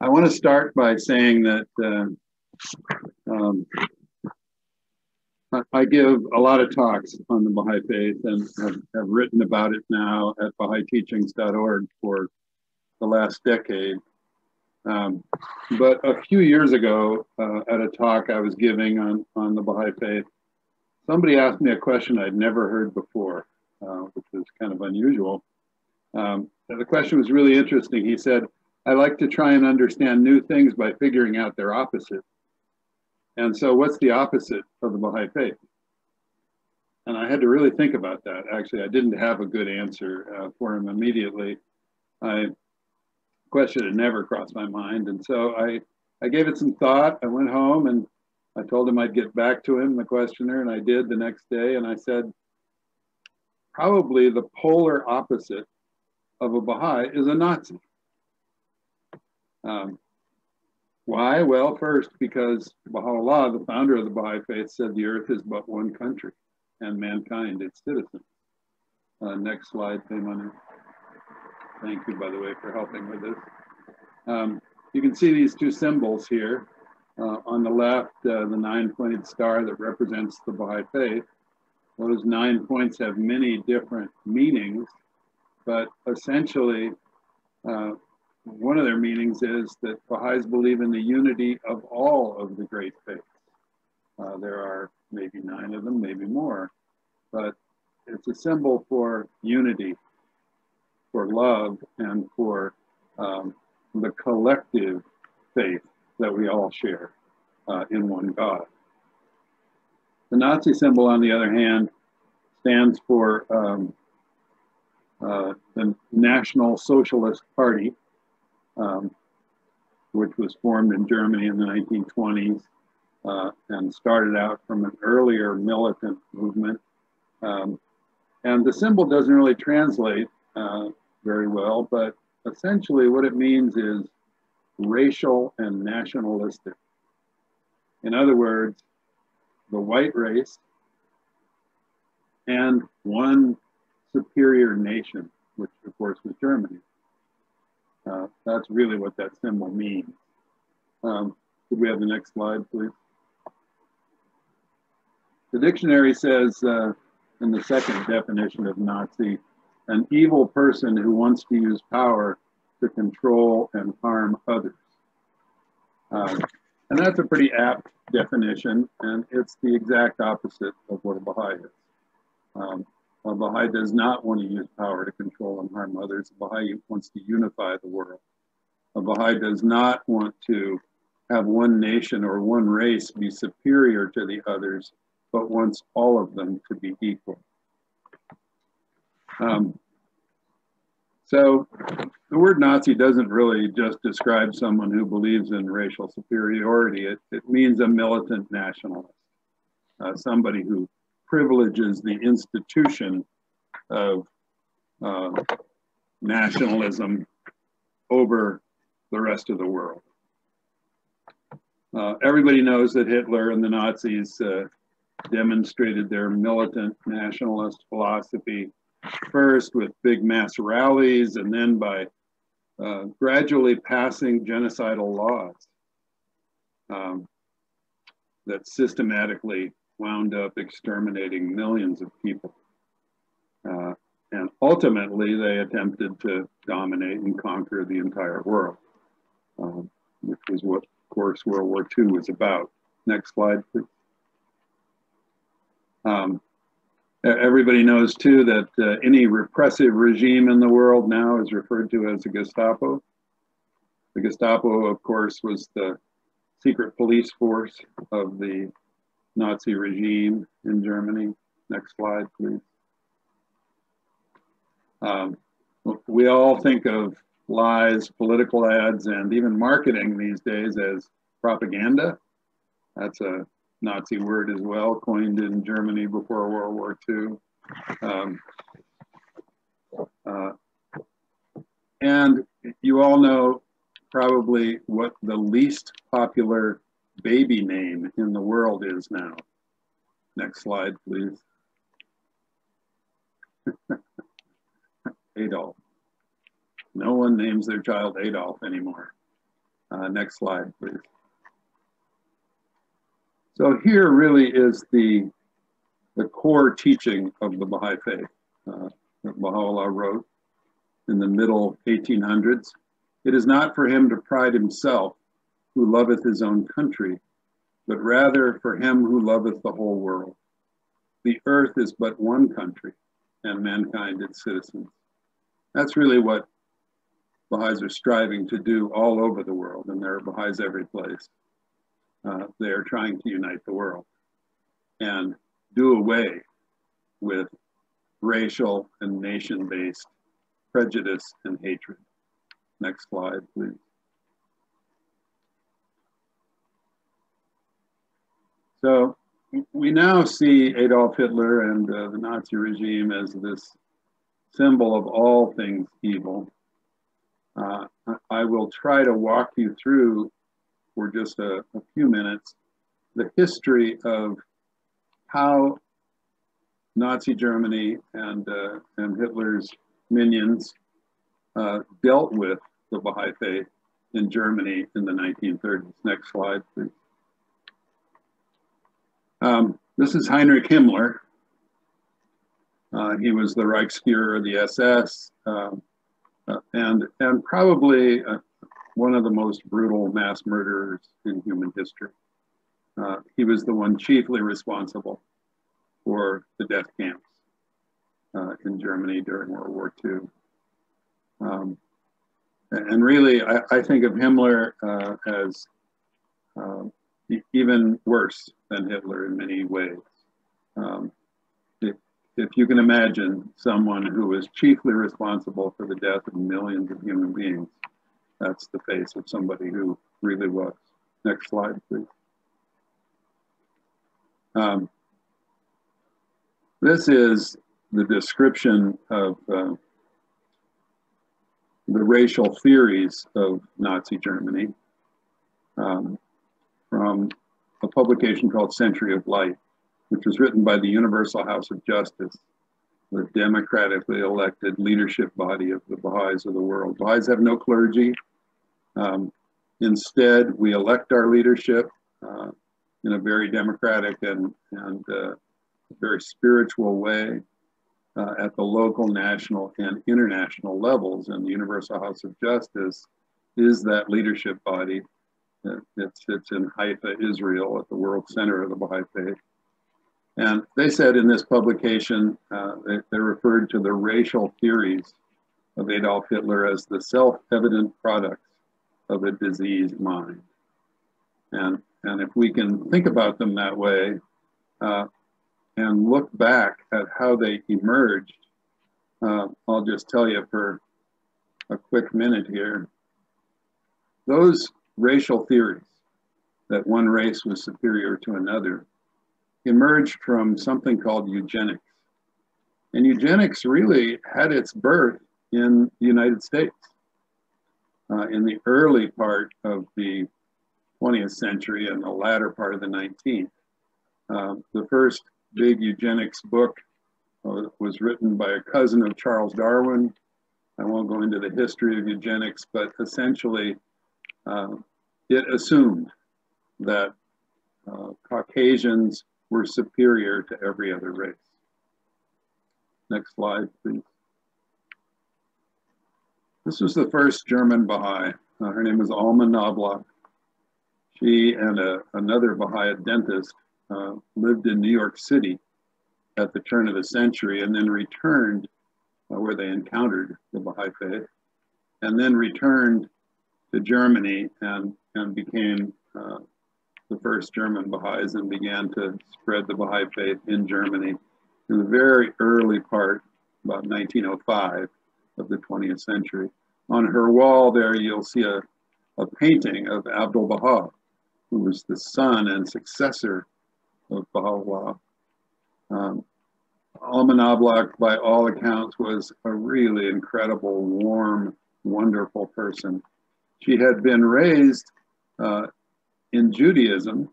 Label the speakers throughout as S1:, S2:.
S1: I want to start by saying that um, I give a lot of talks on the Baha'i Faith and have written about it now at Baha'íTeachings.org for the last decade. But a few years ago, at a talk I was giving on the Baha'i Faith, somebody asked me a question I'd never heard before, which was kind of unusual. The question was really interesting. He said, I like to try and understand new things by figuring out their opposite. And so what's the opposite of the Baha'i Faith? And I had to really think about that. Actually, I didn't have a good answer for him immediately. Question had never crossed my mind. And so I gave it some thought. I went home and I told him I'd get back to him, the questioner, and I did the next day. And I said, probably the polar opposite of a Baha'i is a Nazi. Why? Well, first, because Baha'u'llah, the founder of the Baha'i Faith, said the earth is but one country and mankind its citizens. Next slide, Payman. Thank you, by the way, for helping with this. You can see these two symbols here. On the left, the 9-pointed star that represents the Baha'i Faith. Those 9 points have many different meanings, but essentially, one of their meanings is that Baha'is believe in the unity of all of the great faiths. There are maybe 9 of them, maybe more, but it's a symbol for unity, for love, and for the collective faith that we all share in one God. The Nazi symbol, on the other hand, stands for the National Socialist Party, which was formed in Germany in the 1920s and started out from an earlier militant movement. And the symbol doesn't really translate very well, but essentially what it means is racial and nationalistic. In other words, the white race and one superior nation, which of course was Germany. That's really what that symbol means. Could we have the next slide, please? The dictionary says in the second definition of Nazi, an evil person who wants to use power to control and harm others. And that's a pretty apt definition, and it's the exact opposite of what a Baha'i is. A Baha'i does not want to use power to control and harm others. A Baha'i wants to unify the world. A Baha'i does not want to have one nation or one race be superior to the others, but wants all of them to be equal. So the word Nazi doesn't really just describe someone who believes in racial superiority. It means a militant nationalist, somebody who privileges the institution of nationalism over the rest of the world. Everybody knows that Hitler and the Nazis demonstrated their militant nationalist philosophy first with big mass rallies and then by gradually passing genocidal laws that systematically wound up exterminating millions of people. And ultimately, they attempted to dominate and conquer the entire world, which was what, of course, World War II was about. Next slide, please. Everybody knows, too, that any repressive regime in the world now is referred to as the Gestapo. The Gestapo, of course, was the secret police force of the Nazi regime in Germany. Next slide, please. We all think of lies, political ads, and even marketing these days as propaganda. That's a Nazi word as well, coined in Germany before World War II. And you all know probably what the least popular baby name in the world is now. Next slide, please. Adolf. No one names their child Adolf anymore. Next slide, please. So here really is the core teaching of the Baha'i Faith that Baha'u'llah wrote in the middle 1800s. It is not for him to pride himself who loveth his own country, but rather for him who loveth the whole world. The earth is but one country, and mankind its citizens. That's really what Baha'is are striving to do all over the world, and there are Baha'is every place. They are trying to unite the world and do away with racial and nation-based prejudice and hatred. Next slide, please. So we now see Adolf Hitler and the Nazi regime as this symbol of all things evil. I will try to walk you through for just a few minutes the history of how Nazi Germany and Hitler's minions dealt with the Baha'i Faith in Germany in the 1930s. Next slide, please. This is Heinrich Himmler. He was the Reichsfuhrer of the SS and probably one of the most brutal mass murderers in human history. He was the one chiefly responsible for the death camps in Germany during World War II. And really, I think of Himmler as even worse than Hitler in many ways. If you can imagine someone who was chiefly responsible for the death of millions of human beings, that's the face of somebody who really was. Next slide, please. This is the description of the racial theories of Nazi Germany from a publication called Century of Light, which was written by the Universal House of Justice, the democratically elected leadership body of the Baha'is of the world. Baha'is have no clergy. Instead, we elect our leadership in a very democratic and very spiritual way at the local, national, and international levels. And the Universal House of Justice is that leadership body. It sits in Haifa, Israel, at the world center of the Baha'i Faith. And they said in this publication, they referred to the racial theories of Adolf Hitler as the self-evident products of a diseased mind. And if we can think about them that way and look back at how they emerged, I'll just tell you for a quick minute here, those racial theories that one race was superior to another emerged from something called eugenics. And eugenics really had its birth in the United States in the early part of the 20th century and the latter part of the 19th. The first big eugenics book was written by a cousin of Charles Darwin. I won't go into the history of eugenics, but essentially it assumed that Caucasians were superior to every other race. Next slide, please. This was the first German Baha'i. Her name was Alma Knobloch. She and another Baha'i dentist lived in New York City at the turn of the century and then returned where they encountered the Baha'i Faith and then returned to Germany and became the first German Baha'is and began to spread the Baha'i Faith in Germany in the very early part, about 1905 of the 20th century. On her wall there, you'll see a painting of Abdul Baha, who was the son and successor of Baha'u'llah. Alma Knobloch, by all accounts, was a really incredible, warm, wonderful person. She had been raised in Judaism,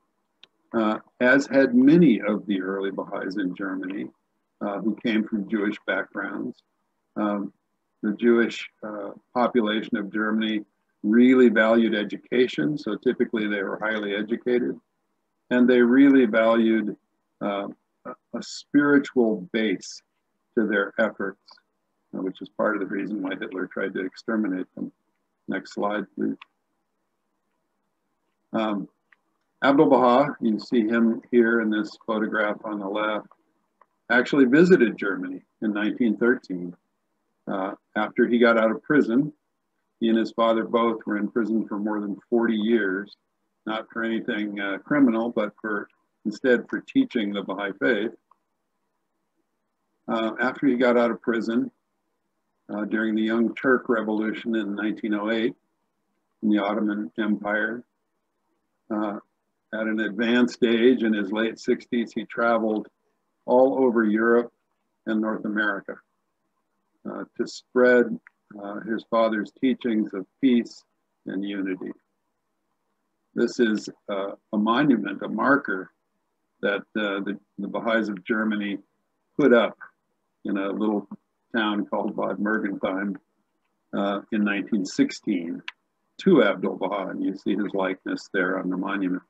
S1: as had many of the early Baha'is in Germany who came from Jewish backgrounds. The Jewish population of Germany really valued education, so typically they were highly educated, and they really valued a spiritual base to their efforts, which is part of the reason why Hitler tried to exterminate them. Next slide, please. Abdu'l-Baha, you see him here in this photograph on the left, actually visited Germany in 1913. After he got out of prison, he and his father both were in prison for more than 40 years, not for anything criminal, but instead for teaching the Baha'i Faith. After he got out of prison, during the Young Turk Revolution in 1908, in the Ottoman Empire, at an advanced age in his late 60s, he traveled all over Europe and North America to spread his father's teachings of peace and unity. This is a monument, a marker that the Baha'is of Germany put up in a little town called Bad Mergentheim in 1916 to Abdu'l-Baha, and you see his likeness there on the monument.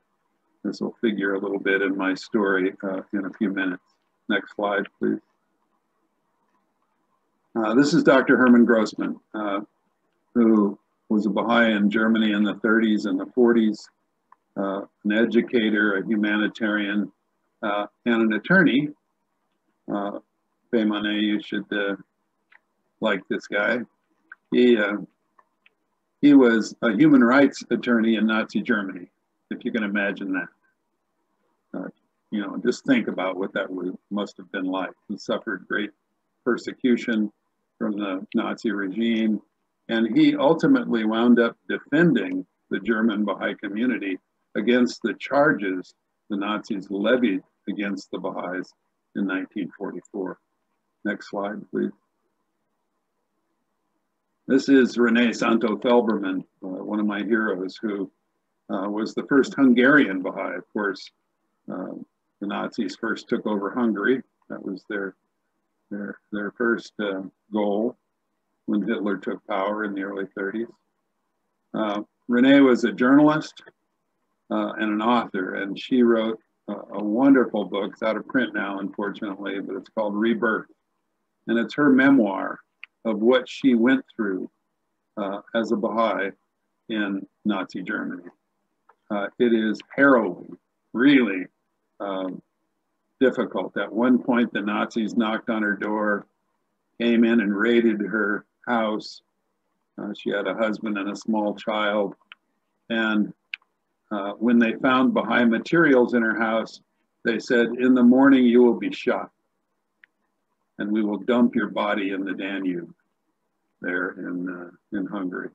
S1: This will figure a little bit in my story in a few minutes. Next slide, please. This is Dr. Hermann Grossman, who was a Baha'i in Germany in the 30s and the 40s, an educator, a humanitarian, and an attorney. Peymane, you should like this guy. He was a human rights attorney in Nazi Germany, if you can imagine that. You know, just think about what that must have been like. He suffered great persecution from the Nazi regime, and he ultimately wound up defending the German Baha'i community against the charges the Nazis levied against the Baha'is in 1944. Next slide, please. This is René Santo-Felbermann, one of my heroes, who was the first Hungarian Baha'i. Of course, the Nazis first took over Hungary. That was their first goal when Hitler took power in the early 30s. René was a journalist and an author, and she wrote a wonderful book. It's out of print now, unfortunately, but it's called Rebirth. And it's her memoir of what she went through as a Baha'i in Nazi Germany. It is harrowing, really difficult. At one point, the Nazis knocked on her door, came in and raided her house. She had a husband and a small child. And when they found Baha'i materials in her house, they said, "In the morning, you will be shot, and we will dump your body in the Danube," there in Hungary.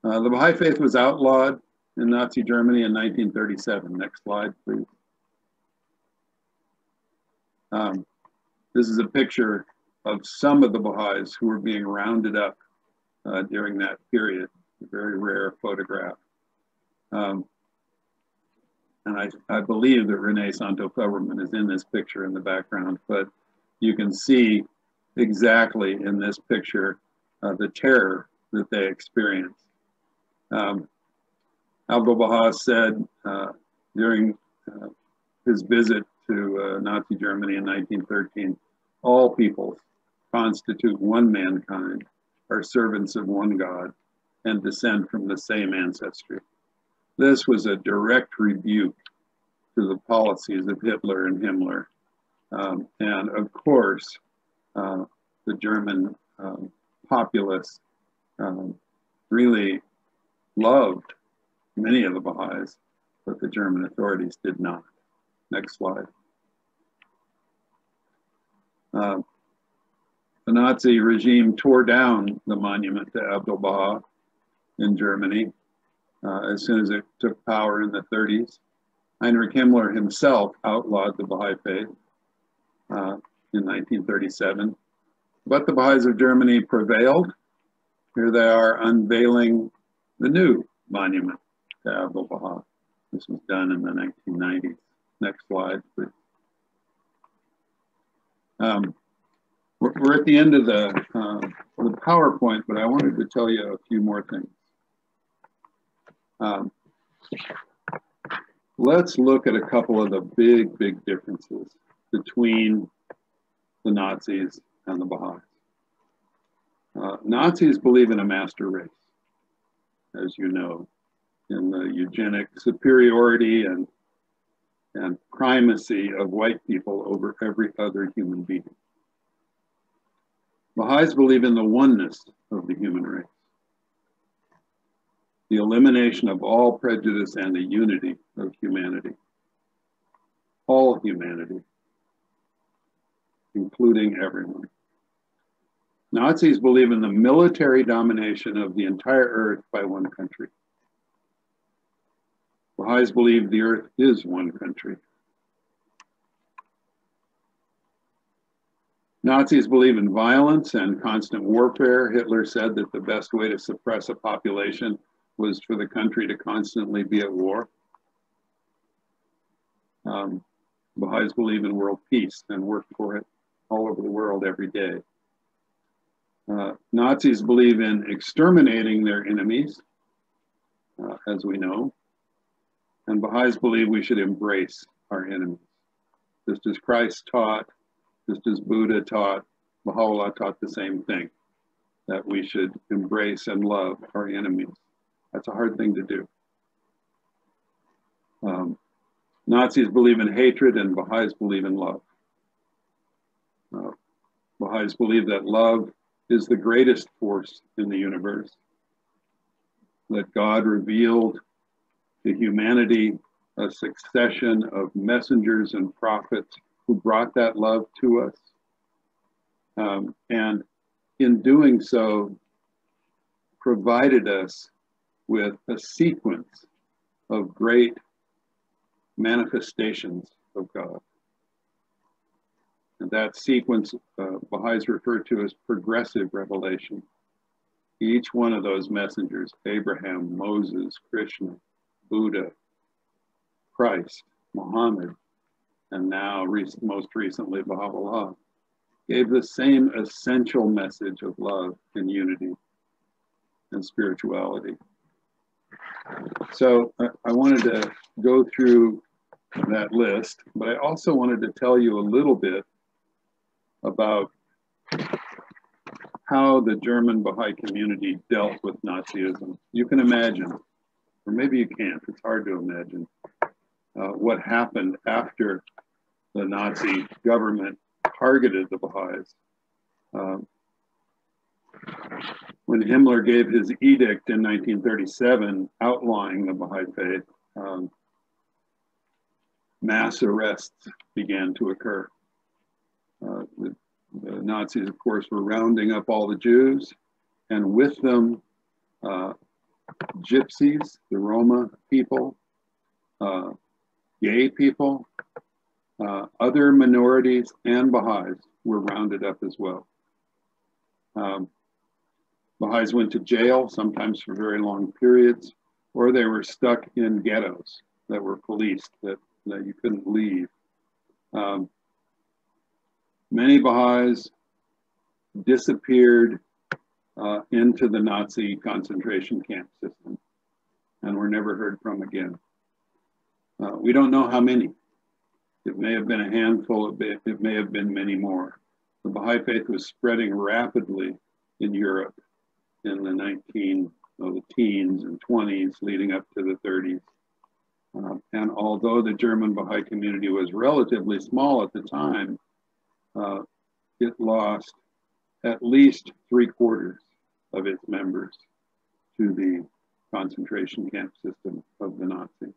S1: The Baha'i Faith was outlawed in Nazi Germany in 1937. Next slide, please. This is a picture of some of the Baha'is who were being rounded up during that period. A very rare photograph. And I believe that René Santo-Felbermann is in this picture in the background, but you can see exactly in this picture the terror that they experienced. Abdu'l-Baha said during his visit to Nazi Germany in 1913, "All peoples constitute one mankind, are servants of one God, and descend from the same ancestry." This was a direct rebuke to the policies of Hitler and Himmler. And of course, the German populace really loved many of the Baha'is, but the German authorities did not. Next slide. The Nazi regime tore down the monument to Abdu'l-Baha in Germany as soon as it took power in the 30s. Heinrich Himmler himself outlawed the Baha'i Faith in 1937. But the Baha'is of Germany prevailed. Here they are unveiling the new monument to Abdu'l-Baha. This was done in the 1990s. Next slide, please. We're at the end of the PowerPoint, but I wanted to tell you a few more things. Let's look at a couple of the big differences between the Nazis and the Baha'is. Nazis believe in a master race, as you know, in the eugenic superiority and primacy of white people over every other human being. Baha'is believe in the oneness of the human race, the elimination of all prejudice and the unity of humanity, all humanity, including everyone. Nazis believe in the military domination of the entire earth by one country. Baha'is believe the earth is one country. Nazis believe in violence and constant warfare. Hitler said that the best way to suppress a population was for the country to constantly be at war. Baha'is believe in world peace and work for it all over the world every day. Nazis believe in exterminating their enemies, as we know. And Baha'is believe we should embrace our enemies. Just as Christ taught, just as Buddha taught, Baha'u'llah taught the same thing, that we should embrace and love our enemies. That's a hard thing to do. Nazis believe in hatred and Baha'is believe in love. Baha'is believe that love is the greatest force in the universe, that God revealed to humanity a succession of messengers and prophets who brought that love to us. And in doing so, provided us with a sequence of great manifestations of God. And that sequence, Baha'is refer to as progressive revelation. Each one of those messengers, Abraham, Moses, Krishna, Buddha, Christ, Muhammad, and now most recently Baha'u'llah, gave the same essential message of love and unity and spirituality. So I wanted to go through that list, but I also wanted to tell you a little bit about how the German Baha'i community dealt with Nazism. You can imagine, or maybe you can't, it's hard to imagine, what happened after the Nazi government targeted the Baha'is. When Himmler gave his edict in 1937 outlawing the Baha'i faith, mass arrests began to occur. The Nazis, of course, were rounding up all the Jews, and with them, gypsies, the Roma people, gay people, other minorities, and Baha'is were rounded up as well. Baha'is went to jail, sometimes for very long periods, or they were stuck in ghettos that were policed, that you couldn't leave. Many Baha'is disappeared into the Nazi concentration camp system and were never heard from again. We don't know how many. It may have been a handful, it may have been many more. The Baha'i faith was spreading rapidly in Europe in the teens and 20s leading up to the 30s. And although the German Baha'i community was relatively small at the time, it lost at least 3/4 of its members to the concentration camp system of the Nazis.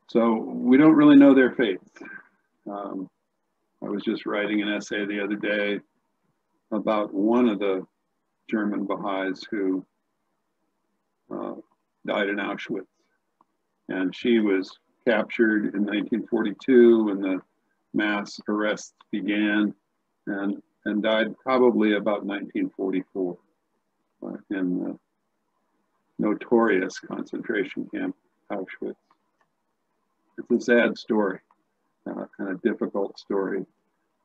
S1: So we don't really know their faith. I was just writing an essay the other day about one of the German Baha'is who died in Auschwitz. And she was captured in 1942 when the mass arrests began and died probably about 1944 in the notorious concentration camp Auschwitz. It's a sad story. kind of difficult story.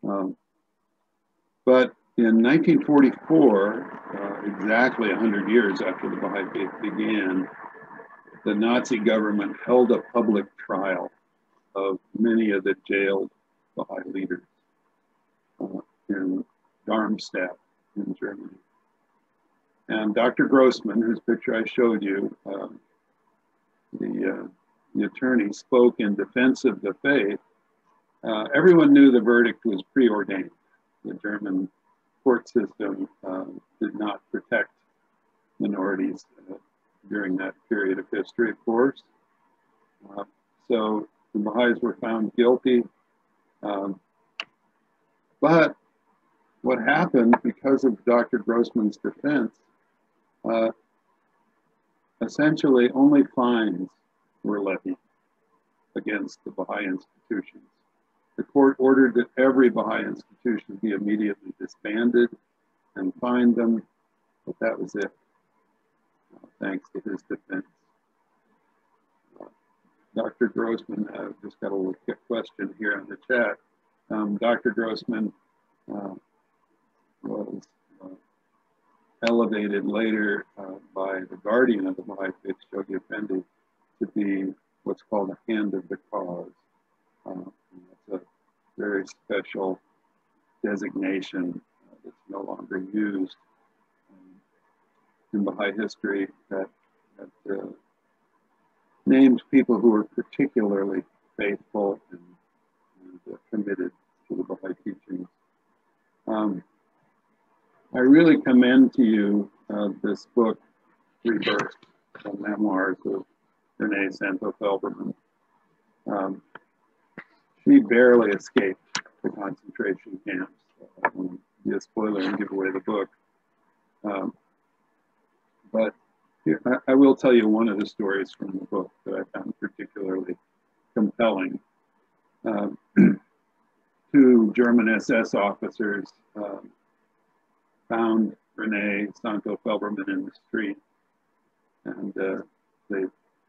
S1: But in 1944, exactly 100 years after the Baha'i Faith began, the Nazi government held a public trial of many of the jailed Baha'i leaders in Darmstadt in Germany. And Dr. Grossman, whose picture I showed you, the attorney, spoke in defense of the faith. Everyone knew the verdict was preordained. The German court system did not protect minorities during that period of history, of course. So the Baha'is were found guilty. But what happened because of Dr. Grossman's defense, essentially only fines were levied against the Baha'i institutions. The court ordered that every Baha'i institution be immediately disbanded and fined them, but that was it, thanks to his defense. Dr. Grossman, just got a little quick question here in the chat. Dr. Grossman was elevated later by the guardian of the Baha'i Faith, Shoghi Effendi, to be what's called a hand of the cause. That's a very special designation that's no longer used in Baha'i history that named people who were particularly faithful and committed to the Baha'i teachings. I really commend to you this book, Rebirth, the memoirs of Renee Santo-Felberman. She barely escaped the concentration camps. I won't be a spoiler and give away the book. But here, I will tell you one of the stories from the book that I found particularly compelling. Two German SS officers found Renee Santo-Felberman in the street, and they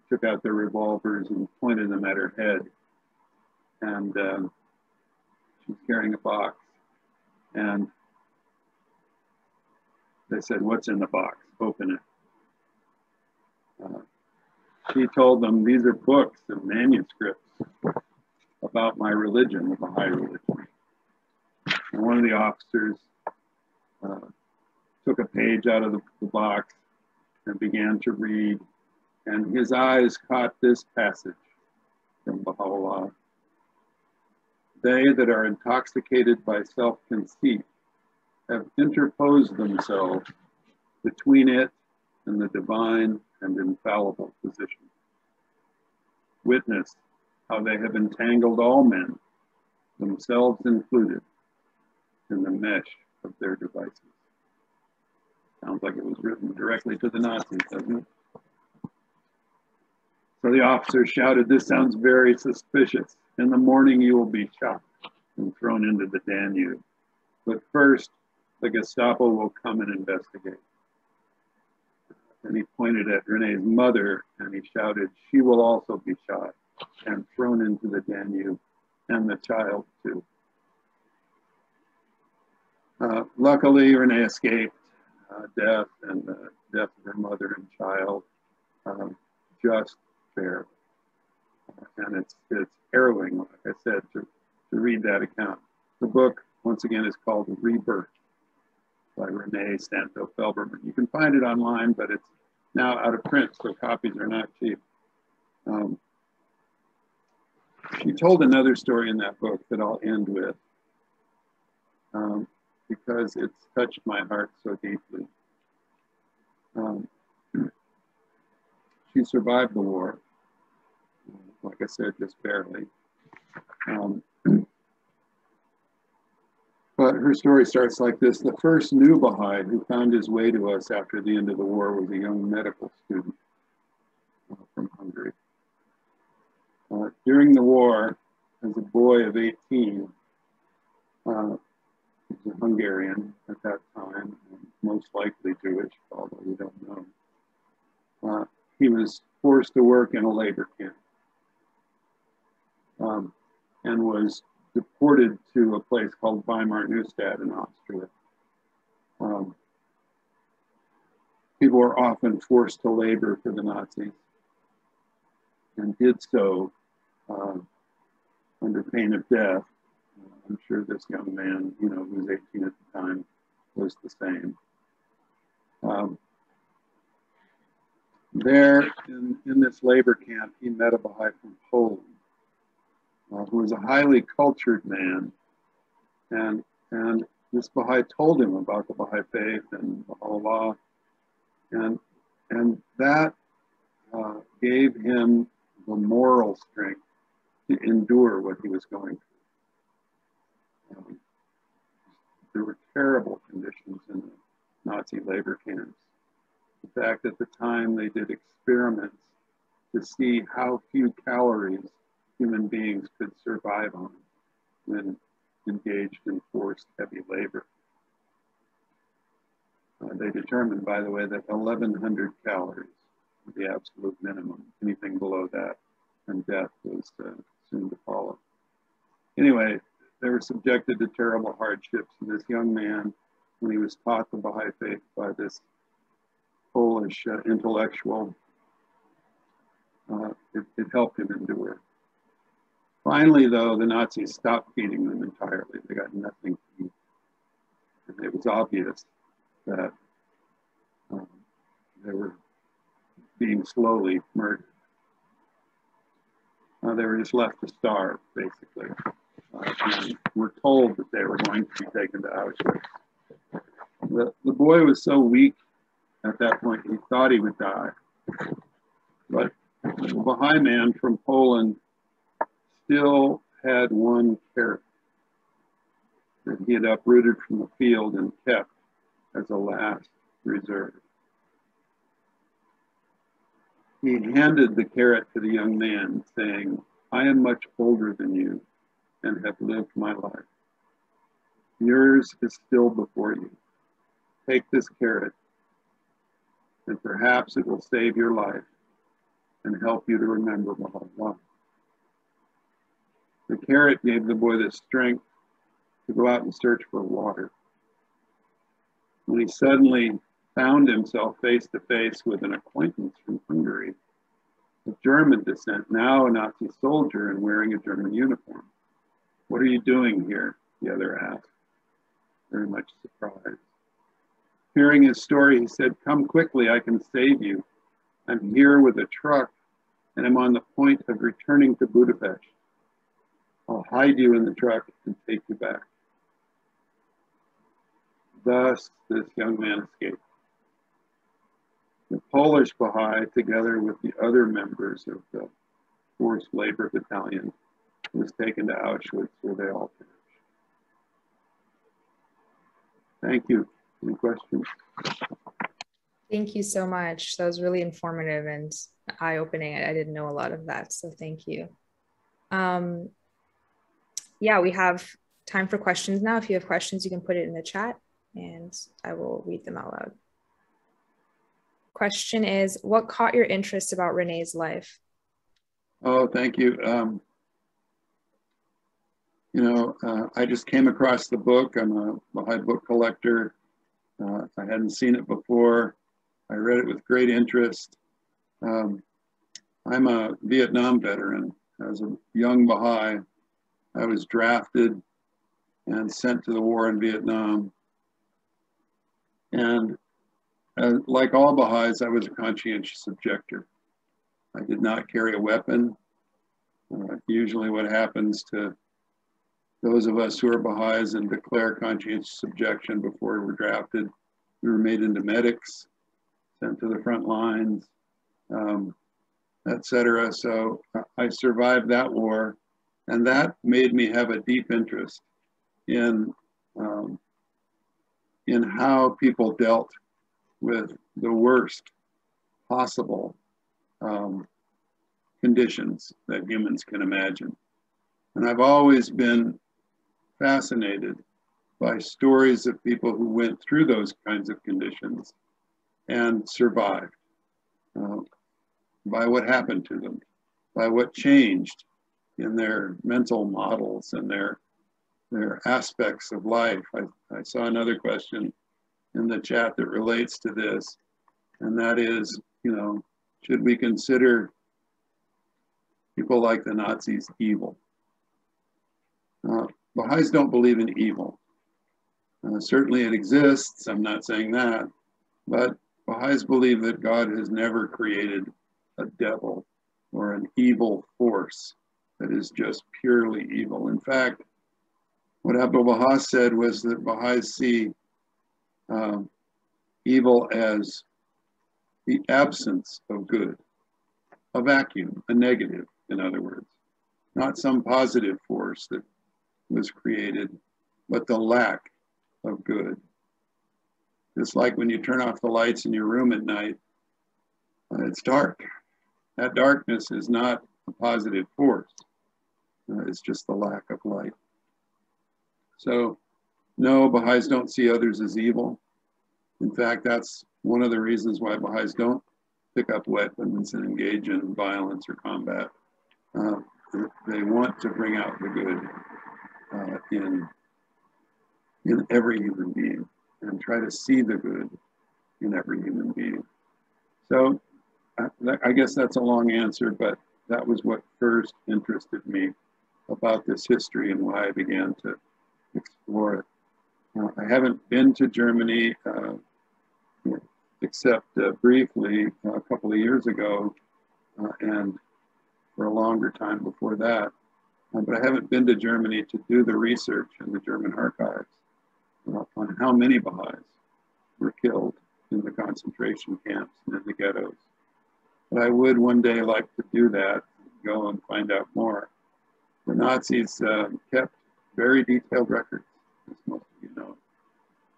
S1: took out their revolvers and pointed them at her head. And she's carrying a box, and they said, "What's in the box? Open it." She told them, "These are books and manuscripts about my religion, the Baha'i religion." And one of the officers took a page out of the box and began to read, and his eyes caught this passage from Baha'u'llah. "They that are intoxicated by self-conceit have interposed themselves between it and the divine and infallible position. Witness how they have entangled all men, themselves included, in the mesh of their devices." Sounds like it was written directly to the Nazis, doesn't it? So the officer shouted, "This sounds very suspicious. In the morning you will be shot and thrown into the Danube. But first, the Gestapo will come and investigate." And he pointed at Renee's mother and he shouted, "She will also be shot and thrown into the Danube, and the child too." Luckily, Renee escaped death and the death of her mother and child just barely. And it's harrowing, like I said, to read that account. The book, once again, is called Rebirth by Renee Santo-Felberman. You can find it online, but it's now out of print, so copies are not cheap. She told another story in that book that I'll end with because it's touched my heart so deeply. She survived the war, like I said, just barely. But her story starts like this. The first new Baha'i who found his way to us after the end of the war was a young medical student from Hungary. During the war, as a boy of 18, he was a Hungarian at that time, and most likely Jewish, although we don't know. He was forced to work in a labor camp. and was deported to a place called Weimar Neustadt in Austria. People were often forced to labor for the Nazis and did so under pain of death. I'm sure this young man, who was 18 at the time, was the same. There in this labor camp, he met a Baha'i from Poland, who was a highly cultured man. And this Baha'i told him about the Baha'i faith and Baha'u'llah. And that gave him the moral strength to endure what he was going through. There were terrible conditions in the Nazi labor camps. In fact, at the time, they did experiments to see how few calories human beings could survive on when engaged in forced heavy labor. They determined, by the way, that 1,100 calories was the absolute minimum. Anything below that, and death was soon to follow. Anyway, they were subjected to terrible hardships, and this young man, when he was taught the Baha'i faith by this Polish intellectual, it helped him endure. Finally, though, the Nazis stopped feeding them entirely. They got nothing to eat. And it was obvious that they were being slowly murdered. They were just left to starve, basically. And were told that they were going to be taken to Auschwitz. The boy was so weak at that point, he thought he would die. But the Baha'i man from Poland still had one carrot that he had uprooted from the field and kept as a last reserve. He handed the carrot to the young man, saying, "I am much older than you and have lived my life. Yours is still before you. Take this carrot, and perhaps it will save your life and help you to remember Baha'u'llah." The carrot gave the boy the strength to go out and search for water. When he suddenly found himself face to face with an acquaintance from Hungary, of German descent, now a Nazi soldier and wearing a German uniform. "What are you doing here?" the other asked, very much surprised. Hearing his story, he said, "Come quickly, I can save you. I'm here with a truck and I'm on the point of returning to Budapest. I'll hide you in the truck and take you back." Thus, this young man escaped. The Polish Baha'i, together with the other members of the forced labor battalion, was taken to Auschwitz, where they all perished. Thank you. Any questions?
S2: Thank you so much. That was really informative and eye-opening. I didn't know a lot of that, so thank you. Yeah, we have time for questions now. If you have questions, you can put it in the chat and I will read them out loud. Question is, what caught your interest about René's life?
S1: Oh, thank you. I just came across the book. I'm a Baha'i book collector. I hadn't seen it before. I read it with great interest. I'm a Vietnam veteran. As a young Baha'i, I was drafted and sent to the war in Vietnam. And like all Baha'is, I was a conscientious objector. I did not carry a weapon. Usually what happens to those of us who are Baha'is and declare conscientious objection before we're drafted, we were made into medics, sent to the front lines, etc. So I survived that war, and that made me have a deep interest in how people dealt with the worst possible conditions that humans can imagine. And I've always been fascinated by stories of people who went through those kinds of conditions and survived, by what happened to them, by what changed in their mental models and their aspects of life. I saw another question in the chat that relates to this, and that is, you know, should we consider people like the Nazis evil? Baha'is don't believe in evil. Certainly it exists, I'm not saying that, but Baha'is believe that God has never created a devil or an evil force that is just purely evil. In fact, what Abdul Baha said was that Baha'is see evil as the absence of good, a vacuum, a negative, in other words, not some positive force that was created, but the lack of good. It's like when you turn off the lights in your room at night, it's dark. That darkness is not a positive force. It's just the lack of light. So, no, Baha'is don't see others as evil. In fact, that's one of the reasons why Baha'is don't pick up weapons and engage in violence or combat. They want to bring out the good in every human being and try to see the good in every human being. So I guess that's a long answer, but that was what first interested me about this history and why I began to explore it. I haven't been to Germany except briefly a couple of years ago and for a longer time before that. But I haven't been to Germany to do the research in the German archives on how many Baha'is were killed in the concentration camps and in the ghettos. But I would one day like to do that, go and find out more. The Nazis kept very detailed records, as most of you know,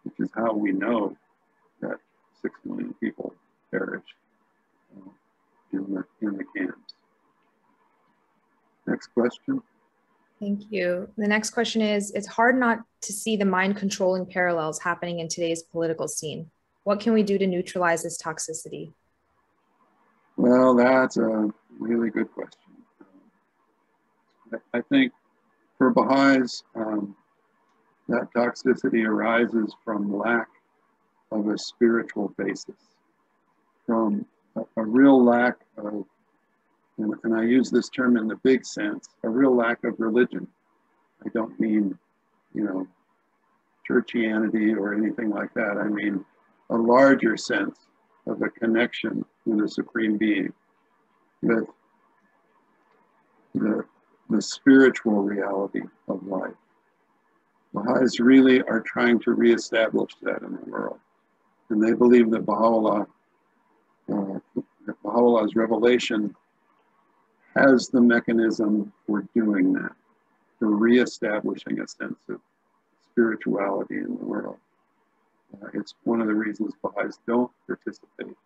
S1: which is how we know that 6 million people perished in the camps. Next question.
S2: Thank you. The next question is, it's hard not to see the mind controlling parallels happening in today's political scene. What can we do to neutralize this toxicity?
S1: Well, that's a really good question. I think for Baha'is, that toxicity arises from lack of a spiritual basis, from a real lack of, and I use this term in the big sense, a real lack of religion. I don't mean, you know, churchianity or anything like that. I mean a larger sense of a connection with a supreme being, with the spiritual reality of life. Baha'is really are trying to reestablish that in the world. And they believe that Baha'u'llah's revelation has the mechanism for doing that, for reestablishing a sense of spirituality in the world. It's one of the reasons Baha'is don't participate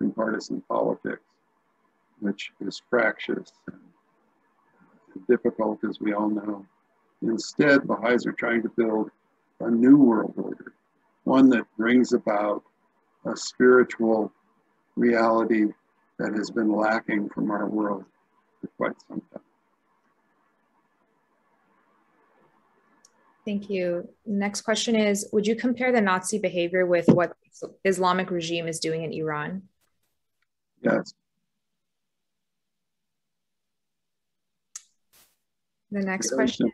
S1: in partisan politics, which is fractious and difficult, as we all know. Instead, Baha'is are trying to build a new world order, one that brings about a spiritual reality that has been lacking from our world for quite some time.
S2: Thank you. Next question is, would you compare the Nazi behavior with what the Islamic regime is doing in Iran?
S1: Yes.
S2: The next question.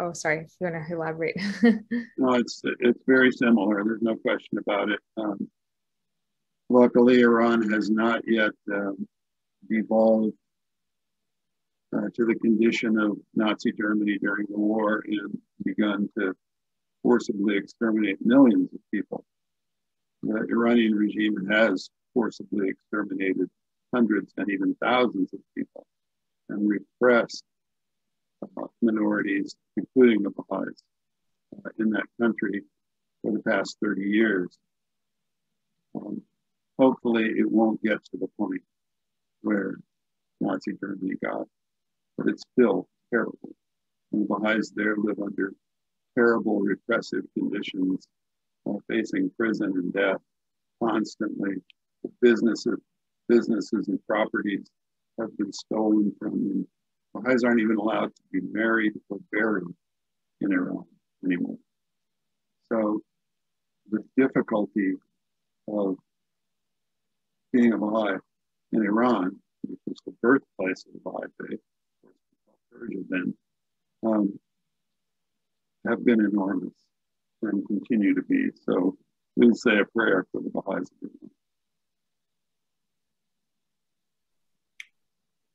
S2: Oh, sorry, if you want to elaborate.
S1: No, it's very similar. There's no question about it. Luckily, Iran has not yet devolved to the condition of Nazi Germany during the war and begun to forcibly exterminate millions of people. The Iranian regime has forcibly exterminated hundreds and even thousands of people and repressed minorities, including the Baha'is, in that country for the past 30 years. Hopefully it won't get to the point where Nazi Germany got, but it's still terrible. And the Baha'is there live under terrible repressive conditions, facing prison and death constantly. Businesses and properties have been stolen from them Baha'is aren't even allowed to be married or buried in Iran anymore. So the difficulty of being a Baha'i in Iran, which is the birthplace of the Baha'i faith, Persia then, have been enormous and continue to be. So please say a prayer for the Baha'is.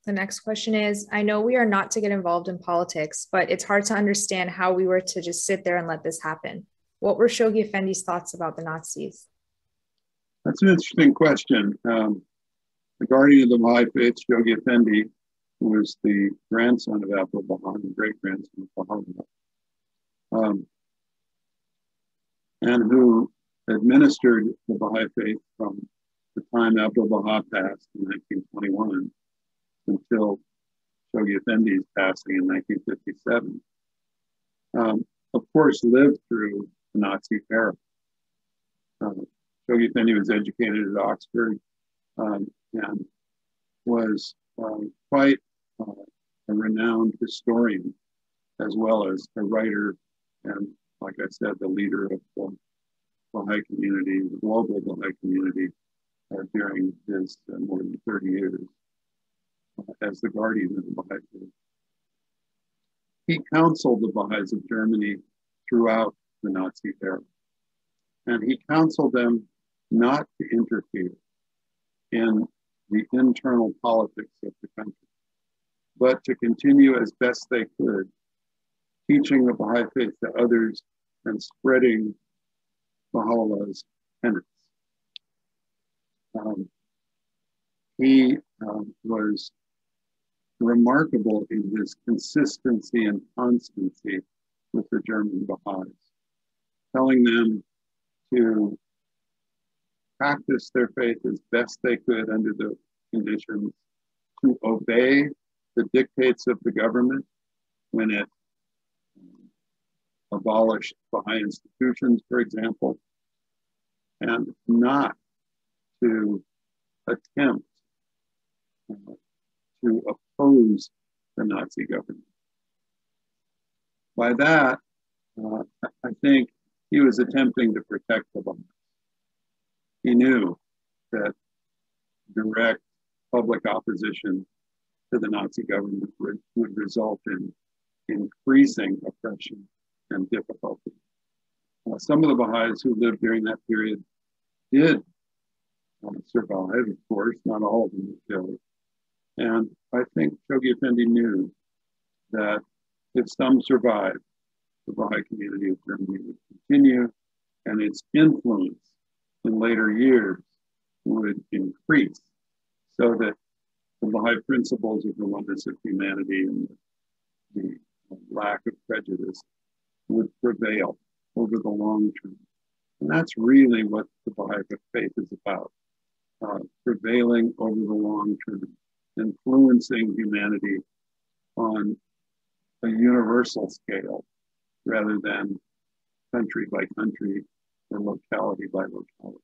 S2: The next question is, I know we are not to get involved in politics, but it's hard to understand how we were to just sit there and let this happen. What were Shoghi Effendi's thoughts about the Nazis?
S1: That's an interesting question. The guardian of the Baha'i faith, Shoghi Effendi, who was the grandson of Abdul Baha, the great-grandson of Baha'u'llah, and who administered the Baha'i faith from the time Abdul Baha passed in 1921 until Shoghi Effendi's passing in 1957, of course, lived through the Nazi era. Shoghi Effendi was educated at Oxford and was quite a renowned historian, as well as a writer and, like I said, the leader of the Baha'i community, the global Baha'i community, during his more than 30 years as the guardian of the Baha'i faith. He counseled the Baha'is of Germany throughout the Nazi era, and he counseled them not to interfere in the internal politics of the country, but to continue as best they could, teaching the Baha'i faith to others and spreading Baha'u'llah's tenets. He was remarkable in his consistency and constancy with the German Baha'is, telling them to practice their faith as best they could under the conditions, to obey the dictates of the government when it abolished Baha'i institutions, for example, and not to attempt to oppose the Nazi government. By that, I think he was attempting to protect the Baha'is. He knew that direct public opposition to the Nazi government would result in increasing oppression and difficulty. Some of the Baha'is who lived during that period did survive, of course, not all of them were killed. And I think Shoghi Effendi knew that if some survived, the Baha'i community of Germany would continue, and its influence in later years would increase, so that the Baha'i principles of the oneness of humanity and the lack of prejudice would prevail over the long term. And that's really what the Baha'i faith is about, prevailing over the long term, influencing humanity on a universal scale rather than country by country or locality by locality.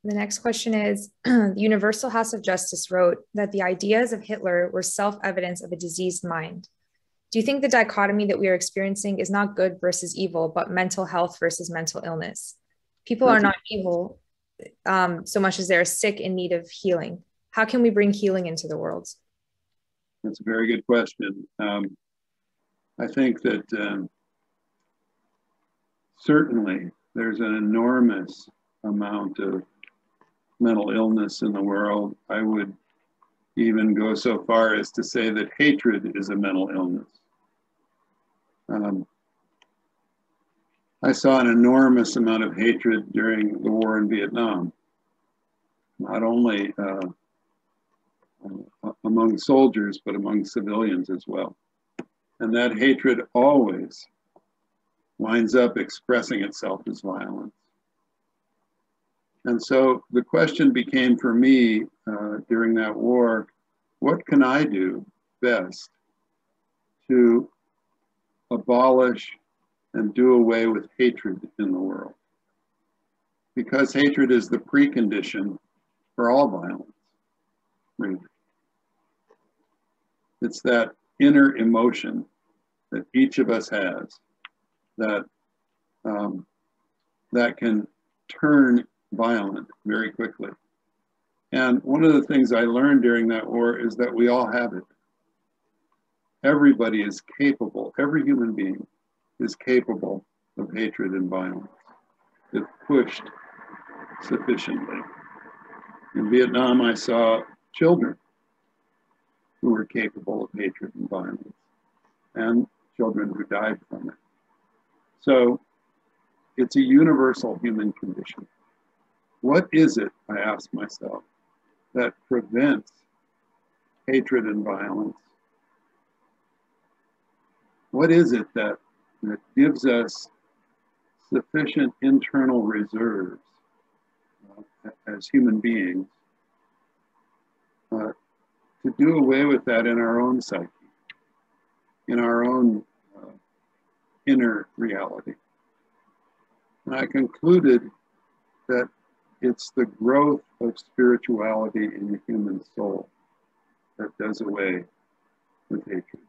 S2: The next question is, the Universal House of Justice wrote that the ideas of Hitler were self-evidence of a diseased mind. Do you think the dichotomy that we are experiencing is not good versus evil, but mental health versus mental illness? People are not evil so much as they're sick in need of healing. How can we bring healing into the world?
S1: That's a very good question. I think that certainly there's an enormous amount of mental illness in the world. I would even go so far as to say that hatred is a mental illness. I saw an enormous amount of hatred during the war in Vietnam, not only among soldiers, but among civilians as well. And that hatred always winds up expressing itself as violence. And so the question became for me during that war, what can I do best to abolish and do away with hatred in the world? Because hatred is the precondition for all violence. Right. It's that inner emotion that each of us has that that can turn violent very quickly. And one of the things I learned during that war is that we all have it. Everybody is capable, every human being is capable of hatred and violence if pushed sufficiently. In Vietnam, I saw children who were capable of hatred and violence, and children who died from it. So it's a universal human condition. What is it, I ask myself, that prevents hatred and violence? What is it that gives us sufficient internal reserves as human beings to do away with that in our own psyche, in our own inner reality? And I concluded that it's the growth of spirituality in the human soul that does away with hatred.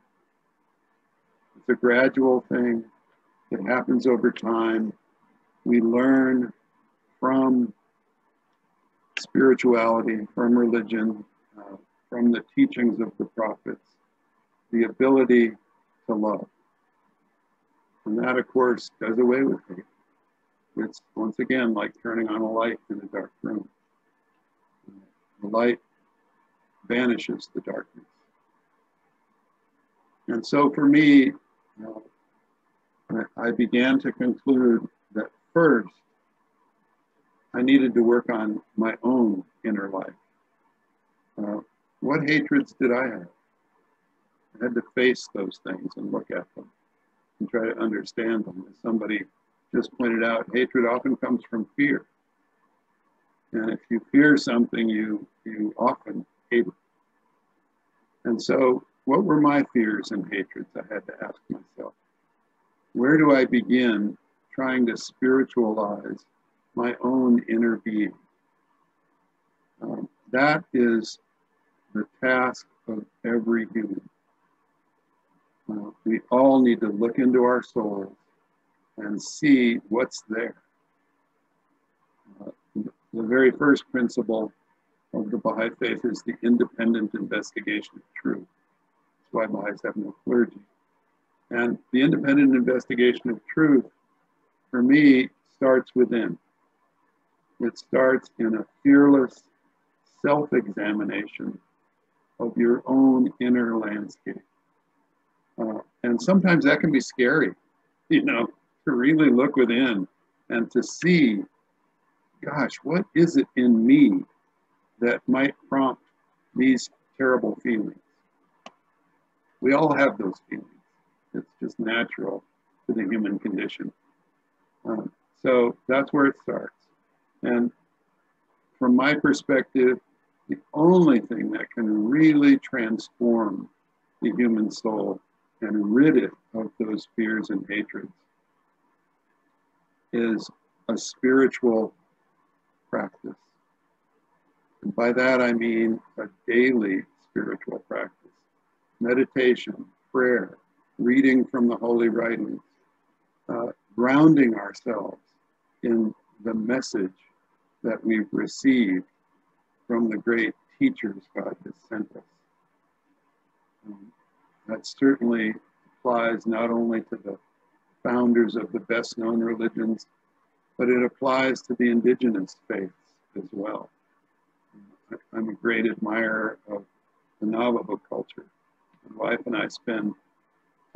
S1: It's a gradual thing. It happens over time. We learn from spirituality, from religion, from the teachings of the prophets, the ability to love. And that, of course, does away with hate. It's, once again, like turning on a light in a dark room. The light banishes the darkness. And so for me, I began to conclude that first, I needed to work on my own inner life. What hatreds did I have? I had to face those things and look at them and try to understand them. As somebody just pointed out, hatred often comes from fear. And if you fear something, you often hate it. And so what were my fears and hatreds? I had to ask myself. Where do I begin trying to spiritualize my own inner being? That is the task of every human. We all need to look into our souls and see what's there. The very first principle of the Baha'i Faith is the independent investigation of truth. That's why Baha'is have no clergy. And the independent investigation of truth, for me, starts within. It starts in a fearless self-examination of your own inner landscape. And sometimes that can be scary, to really look within and to see, gosh, what is it in me that might prompt these terrible feelings? We all have those feelings. It's just natural to the human condition. So that's where it starts. And from my perspective, the only thing that can really transform the human soul and rid it of those fears and hatreds is a spiritual practice. And by that I mean a daily spiritual practice. Meditation, prayer, reading from the holy writings, grounding ourselves in the message that we've received from the great teachers God has sent us. That certainly applies not only to the founders of the best known religions, but it applies to the indigenous faiths as well. I'm a great admirer of the Navajo culture. My wife and I spend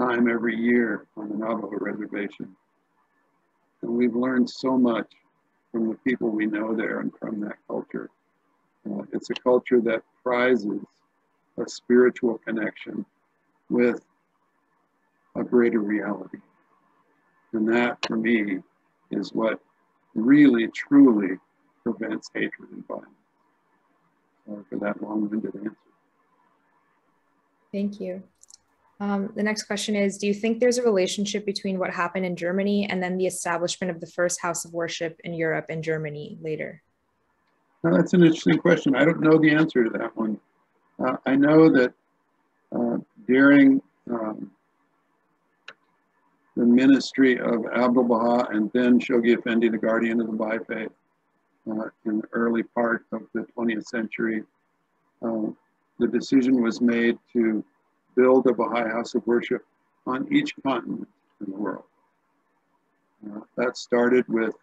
S1: time every year on the Navajo reservation. And we've learned so much from the people we know there and from that culture. It's a culture that prizes a spiritual connection with a greater reality. And that, for me, is what really, truly prevents hatred and violence. Sorry for that long-winded answer.
S2: Thank you. The next question is, do you think there's a relationship between what happened in Germany and then the establishment of the first house of worship in Europe and Germany later?
S1: Now, that's an interesting question. I don't know the answer to that one. I know that during the ministry of Abdul Baha and then Shoghi Effendi, the guardian of the Baha'i Faith, in the early part of the 20th century, the decision was made to build a Baha'i house of worship on each continent in the world. That started with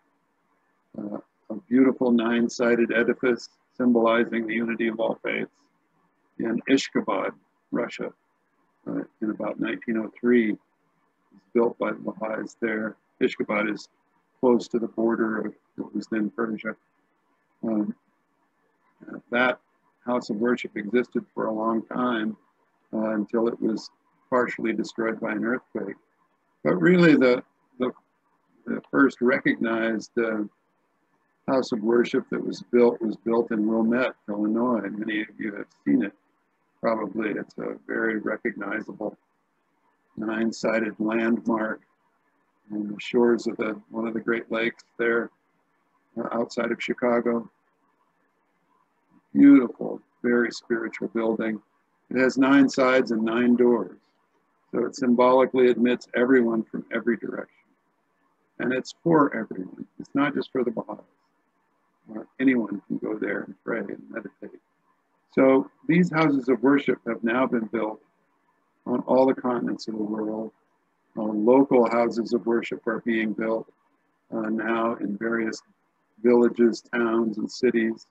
S1: a beautiful 9-sided edifice symbolizing the unity of all faiths in Ashgabat, Russia, in about 1903. It was built by the Baha'is there. Ashgabat is close to the border of what was then Persia. That house of worship existed for a long time until it was partially destroyed by an earthquake. But really the first recognized house of worship that was built in Wilmette, Illinois. Many of you have seen it, probably. It's a very recognizable 9-sided landmark on the shores of one of the Great Lakes there outside of Chicago. Beautiful, very spiritual building. It has 9 sides and 9 doors. So it symbolically admits everyone from every direction. And it's for everyone. It's not just for the Baha'is. Anyone can go there and pray and meditate. So these houses of worship have now been built on all the continents of the world. Local houses of worship are being built now in various villages, towns, and cities.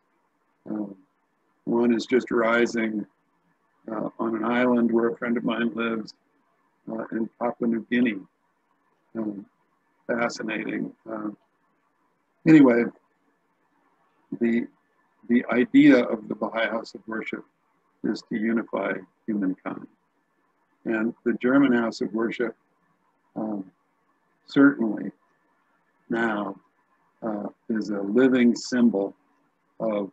S1: One is just rising on an island where a friend of mine lives in Papua New Guinea. Fascinating. Anyway, the idea of the Baha'i House of Worship is to unify humankind. And the German House of Worship certainly now is a living symbol of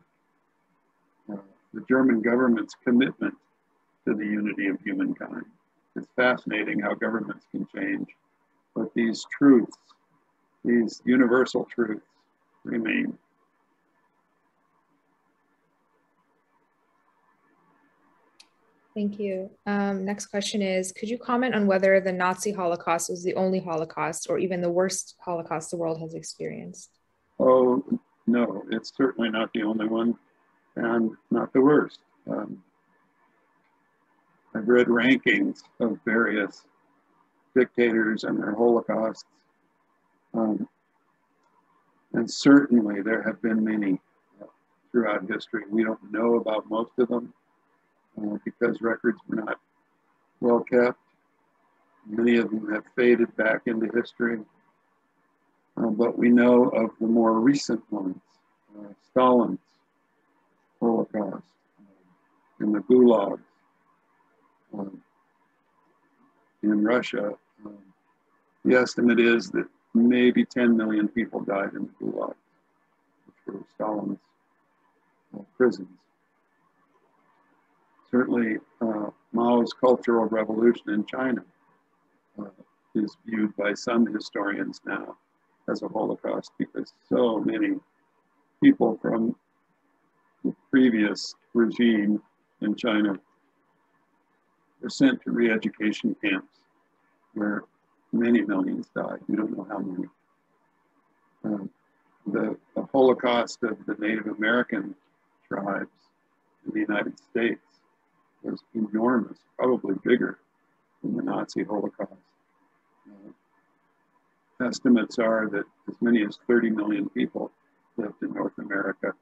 S1: the German government's commitment to the unity of humankind. It's fascinating how governments can change, but these truths, these universal truths, remain.
S2: Thank you. Next question is, could you comment on whether the Nazi Holocaust was the only Holocaust or even the worst Holocaust the world has experienced?
S1: Oh, no, it's certainly not the only one and not the worst. I've read rankings of various dictators and their Holocausts. And certainly there have been many throughout history. We don't know about most of them because records were not well kept. Many of them have faded back into history. But we know of the more recent ones, Stalin's Holocaust, in the Gulags, in Russia. The estimate is that maybe 10 million people died in the Gulags, which were Stalin's prisons. Certainly, Mao's Cultural Revolution in China is viewed by some historians now as a Holocaust because so many people from the previous regime in China were sent to re-education camps where many millions died. We don't know how many. The Holocaust of the Native American tribes in the United States was enormous, probably bigger than the Nazi Holocaust. Estimates are that as many as 30 million people lived in North America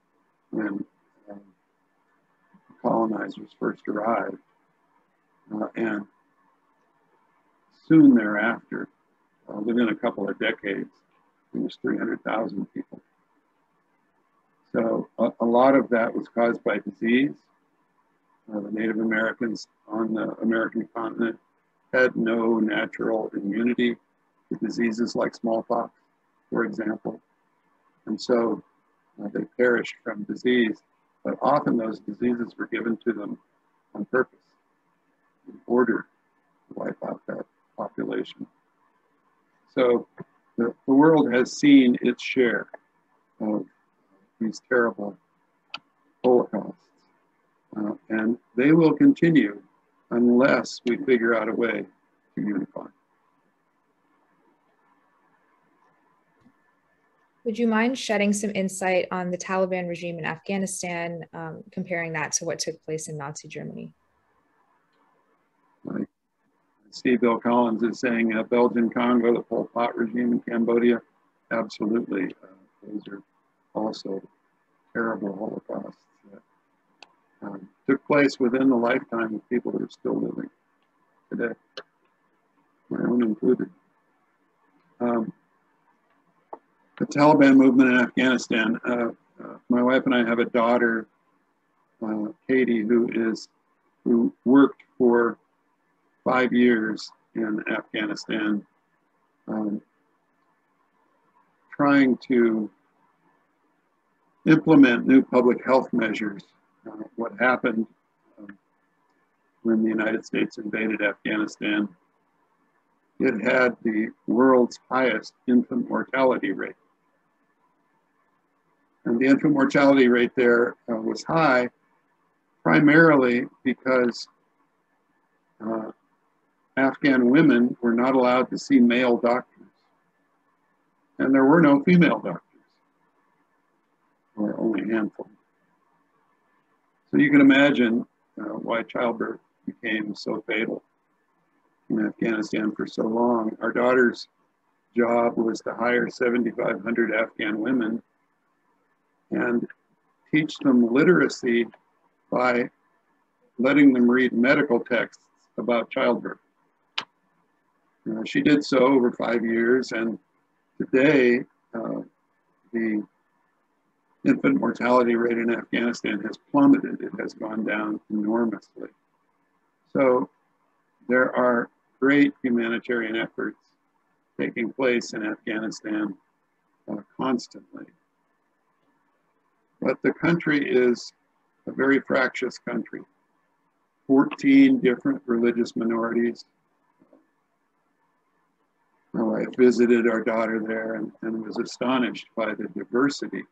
S1: when colonizers first arrived. And soon thereafter, within a couple of decades, it was 300,000 people. So a lot of that was caused by disease. The Native Americans on the American continent had no natural immunity to diseases like smallpox, for example. And so they perished from disease, but often those diseases were given to them on purpose in order to wipe out that population. So the world has seen its share of these terrible Holocausts. And they will continue unless we figure out a way to unify.
S2: Would you mind shedding some insight on the Taliban regime in Afghanistan, comparing that to what took place in Nazi Germany?
S1: I see Bill Collins is saying Belgian Congo, the Pol Pot regime in Cambodia. Absolutely. Those are also terrible holocausts that took place within the lifetime of people that are still living today, my own included. The Taliban movement in Afghanistan. My wife and I have a daughter, Katie, who worked for 5 years in Afghanistan, trying to implement new public health measures. What happened when the United States invaded Afghanistan, it had the world's highest infant mortality rate. And the infant mortality rate there was high, primarily because Afghan women were not allowed to see male doctors. And there were no female doctors, or only a handful. So you can imagine why childbirth became so fatal in Afghanistan for so long. Our daughter's job was to hire 7,500 Afghan women and teach them literacy by letting them read medical texts about childbirth. She did so over 5 years, and today the infant mortality rate in Afghanistan has plummeted. It has gone down enormously. So there are great humanitarian efforts taking place in Afghanistan constantly. But the country is a very fractious country. 14 different religious minorities. My wife visited our daughter there and was astonished by the diversity.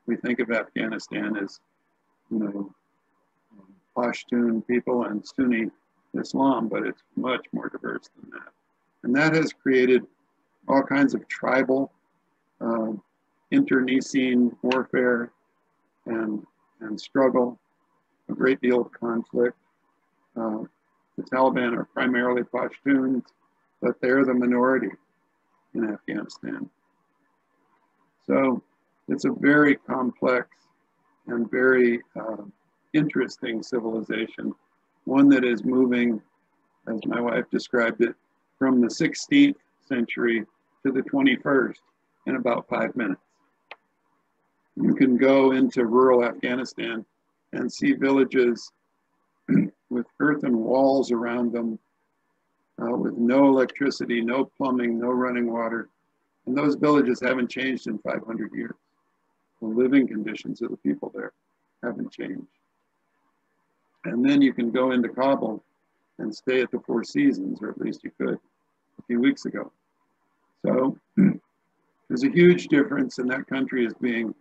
S1: We think of Afghanistan as, Pashtun people and Sunni Islam, but it's much more diverse than that. And that has created all kinds of tribal, internecine warfare and struggle, a great deal of conflict. The Taliban are primarily Pashtuns, but they're the minority in Afghanistan. So it's a very complex and very interesting civilization, one that is moving, as my wife described it, from the 16th century to the 21st in about 5 minutes. You can go into rural Afghanistan and see villages with earthen walls around them, with no electricity, no plumbing, no running water. And those villages haven't changed in 500 years. The living conditions of the people there haven't changed. And then you can go into Kabul and stay at the Four Seasons, or at least you could a few weeks ago. So there's a huge difference, and that country is being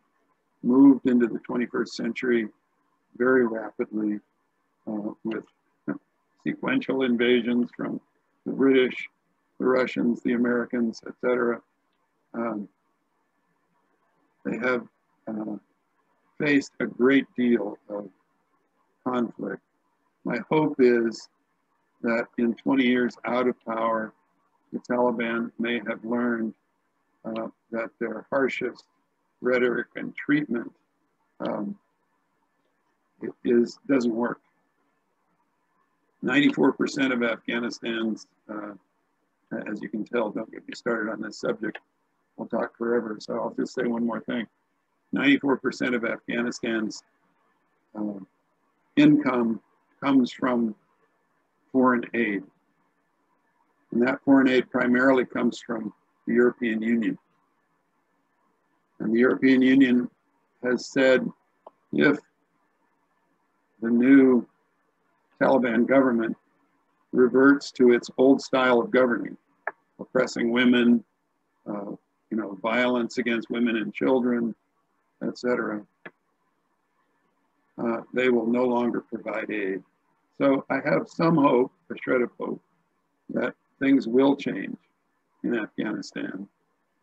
S1: moved into the 21st century very rapidly with sequential invasions from the British, the Russians, the Americans, etc. They have faced a great deal of conflict. My hope is that in 20 years out of power, the Taliban may have learned that their harshest rhetoric and treatment doesn't work. 94% of Afghanistan's, as you can tell, don't get me started on this subject, I'll talk forever, so I'll just say one more thing. 94% of Afghanistan's income comes from foreign aid. And that foreign aid primarily comes from the European Union. And the European Union has said if the new Taliban government reverts to its old style of governing, oppressing women, violence against women and children, etc., they will no longer provide aid. So I have some hope, a shred of hope, that things will change in Afghanistan,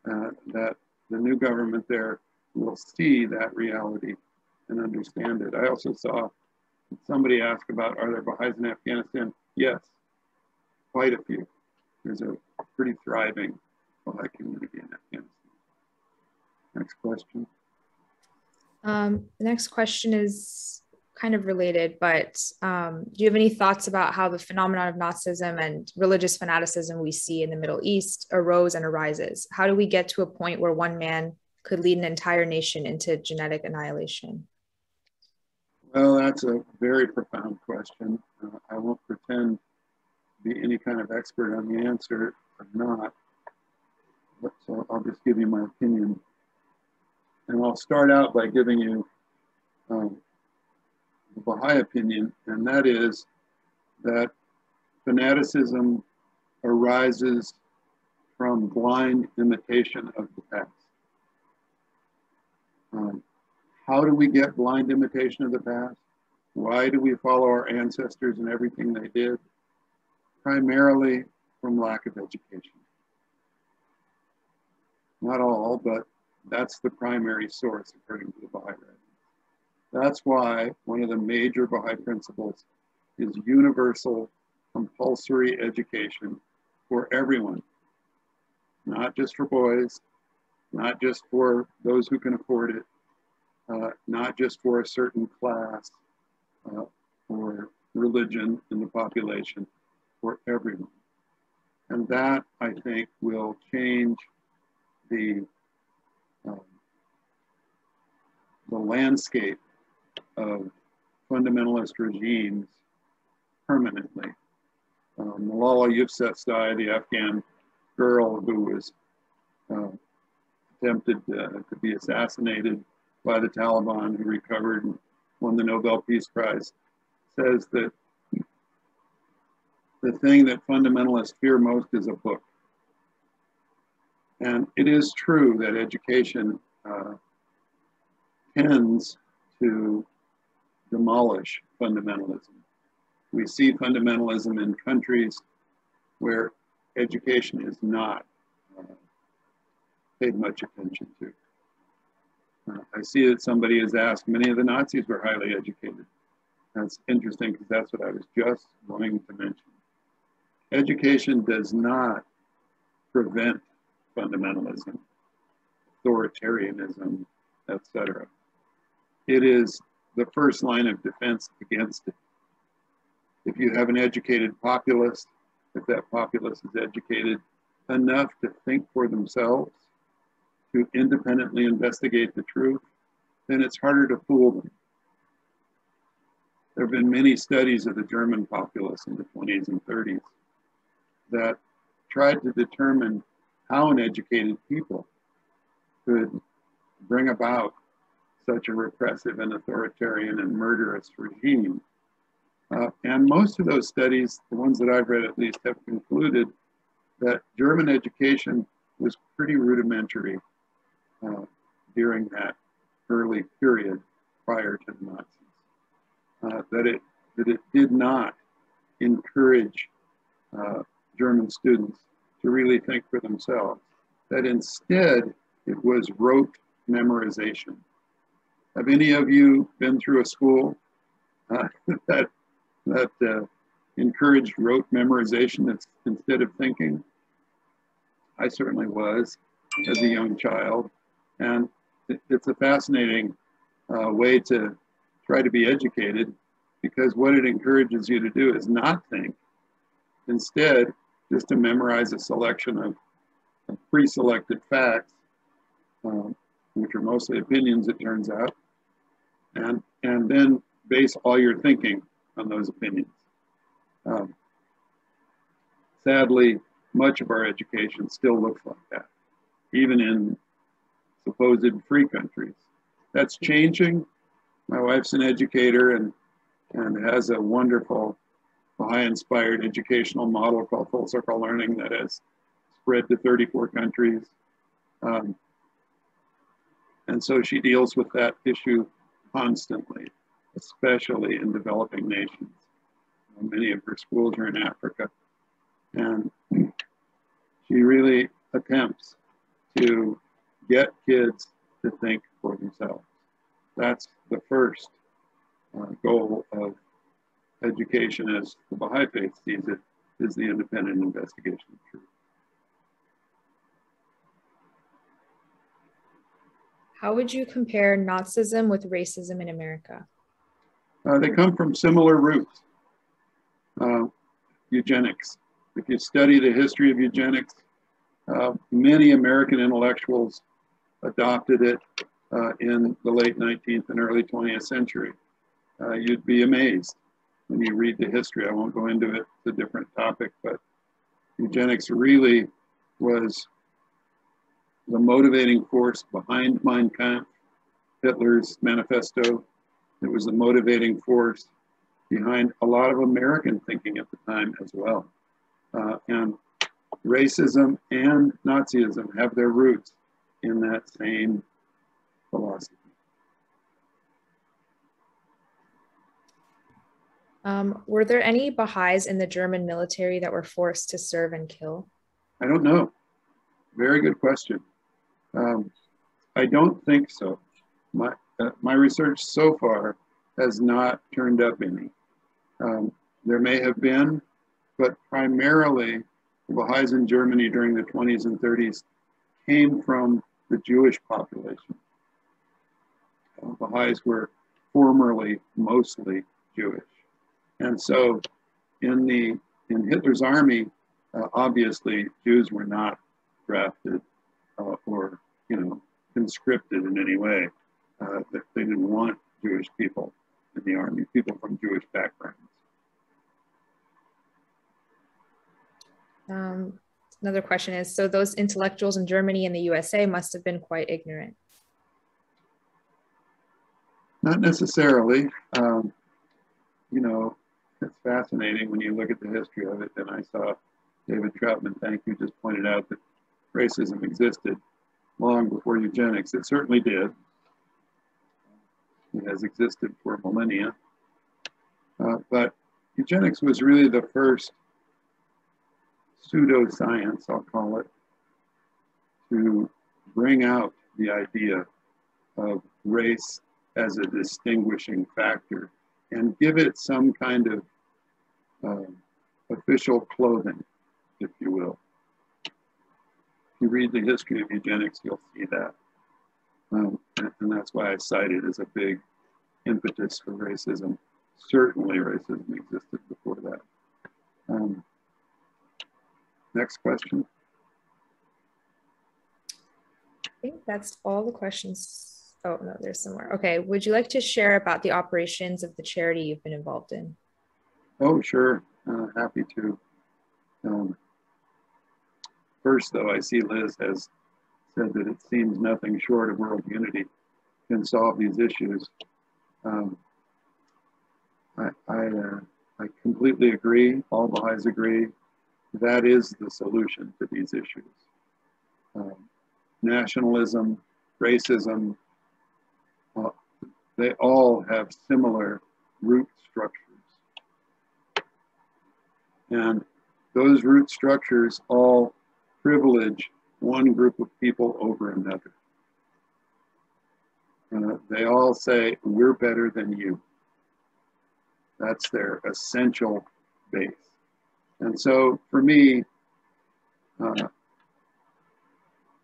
S1: that the new government there will see that reality and understand it. I also saw somebody ask about, are there Baha'is in Afghanistan? Yes, quite a few. There's a pretty thriving Baha'i community in Afghanistan. Next question.
S2: The next question is kind of related, but do you have any thoughts about how the phenomenon of Nazism and religious fanaticism we see in the Middle East arose and arises? How do we get to a point where one man could lead an entire nation into genetic annihilation?
S1: Well, that's a very profound question. I won't pretend to be any kind of expert on the answer. I'm not. So I'll just give you my opinion. And I'll start out by giving you the Baha'i opinion, and that is that fanaticism arises from blind imitation of the past. How do we get blind imitation of the past? Why do we follow our ancestors in everything they did? Primarily from lack of education. Not all, but that's the primary source according to the Baha'i writings. That's why one of the major Baha'i principles is universal compulsory education for everyone, not just for boys, not just for those who can afford it, not just for a certain class or religion in the population, for everyone. And that, I think, will change the landscape of fundamentalist regimes permanently. Malala Yousafzai, the Afghan girl who was attempted to be assassinated by the Taliban, who recovered and won the Nobel Peace Prize, says that the thing that fundamentalists fear most is a book. And it is true that education tends to demolish fundamentalism. We see fundamentalism in countries where education is not paid much attention to. I see that somebody has asked, many of the Nazis were highly educated. That's interesting because that's what I was just going to mention. Education does not prevent fundamentalism, authoritarianism, etc. It is the first line of defense against it. If you have an educated populace, if that populace is educated enough to think for themselves, to independently investigate the truth, then it's harder to fool them. There have been many studies of the German populace in the 20s and 30s that tried to determine how an educated people could bring about such a repressive and authoritarian and murderous regime. And most of those studies, the ones that I've read at least, have concluded that German education was pretty rudimentary during that early period prior to the Nazis. That it did not encourage German students to really think for themselves. That instead, it was rote memorization. Have any of you been through a school that encouraged rote memorization instead of thinking? I certainly was as a young child. And it's a fascinating way to try to be educated, because what it encourages you to do is not think. Instead, just to memorize a selection of pre-selected facts, which are mostly opinions, it turns out, and then base all your thinking on those opinions. Sadly, much of our education still looks like that, even in supposed free countries. That's changing. My wife's an educator and has a wonderful Baha'i-inspired educational model called Full Circle Learning that has spread to 34 countries. And so she deals with that issue constantly. especially in developing nations. Many of her schools are in Africa. And she really attempts to get kids to think for themselves. That's the first goal of education, as the Baha'i Faith sees it, is the independent investigation of truth.
S2: How would you compare Nazism with racism in America?
S1: They come from similar roots. Eugenics. If you study the history of eugenics, many American intellectuals adopted it in the late 19th and early 20th century. You'd be amazed when you read the history. I won't go into it, it's a different topic, but eugenics really was the motivating force behind Mein Kampf, Hitler's manifesto. It was the motivating force behind a lot of American thinking at the time as well. And racism and Nazism have their roots in that same philosophy.
S2: Were there any Baha'is in the German military that were forced to serve and kill?
S1: I don't know. Very good question. I don't think so. My research so far has not turned up any. There may have been, but primarily the Baha'is in Germany during the 20s and 30s came from the Jewish population. Baha'is were formerly mostly Jewish. And so in Hitler's army, obviously Jews were not drafted or conscripted in any way. They didn't want Jewish people in the army, people from Jewish backgrounds.
S2: Another question is, so those intellectuals in Germany and the USA must have been quite ignorant.
S1: Not necessarily. It's fascinating when you look at the history of it. And I saw David Troutman, thank you, just pointed out that racism existed long before eugenics. It certainly did. It has existed for millennia. But eugenics was really the first pseudoscience, I'll call it, to bring out the idea of race as a distinguishing factor and give it some kind of official clothing, if you will. If you read the history of eugenics, you'll see that. And that's why I cite it as a big impetus for racism. Certainly racism existed before that. Next question.
S2: I think that's all the questions. Oh, no, there's some more. Okay, would you like to share about the operations of the charity you've been involved in?
S1: Oh, sure, happy to. First, though, I see Liz has said that it seems nothing short of world unity can solve these issues. I completely agree, all Baha'is agree. That is the solution to these issues. Nationalism, racism, they all have similar root structures. And those root structures all privilege one group of people over another. They all say, we're better than you. That's their essential base. And so for me, a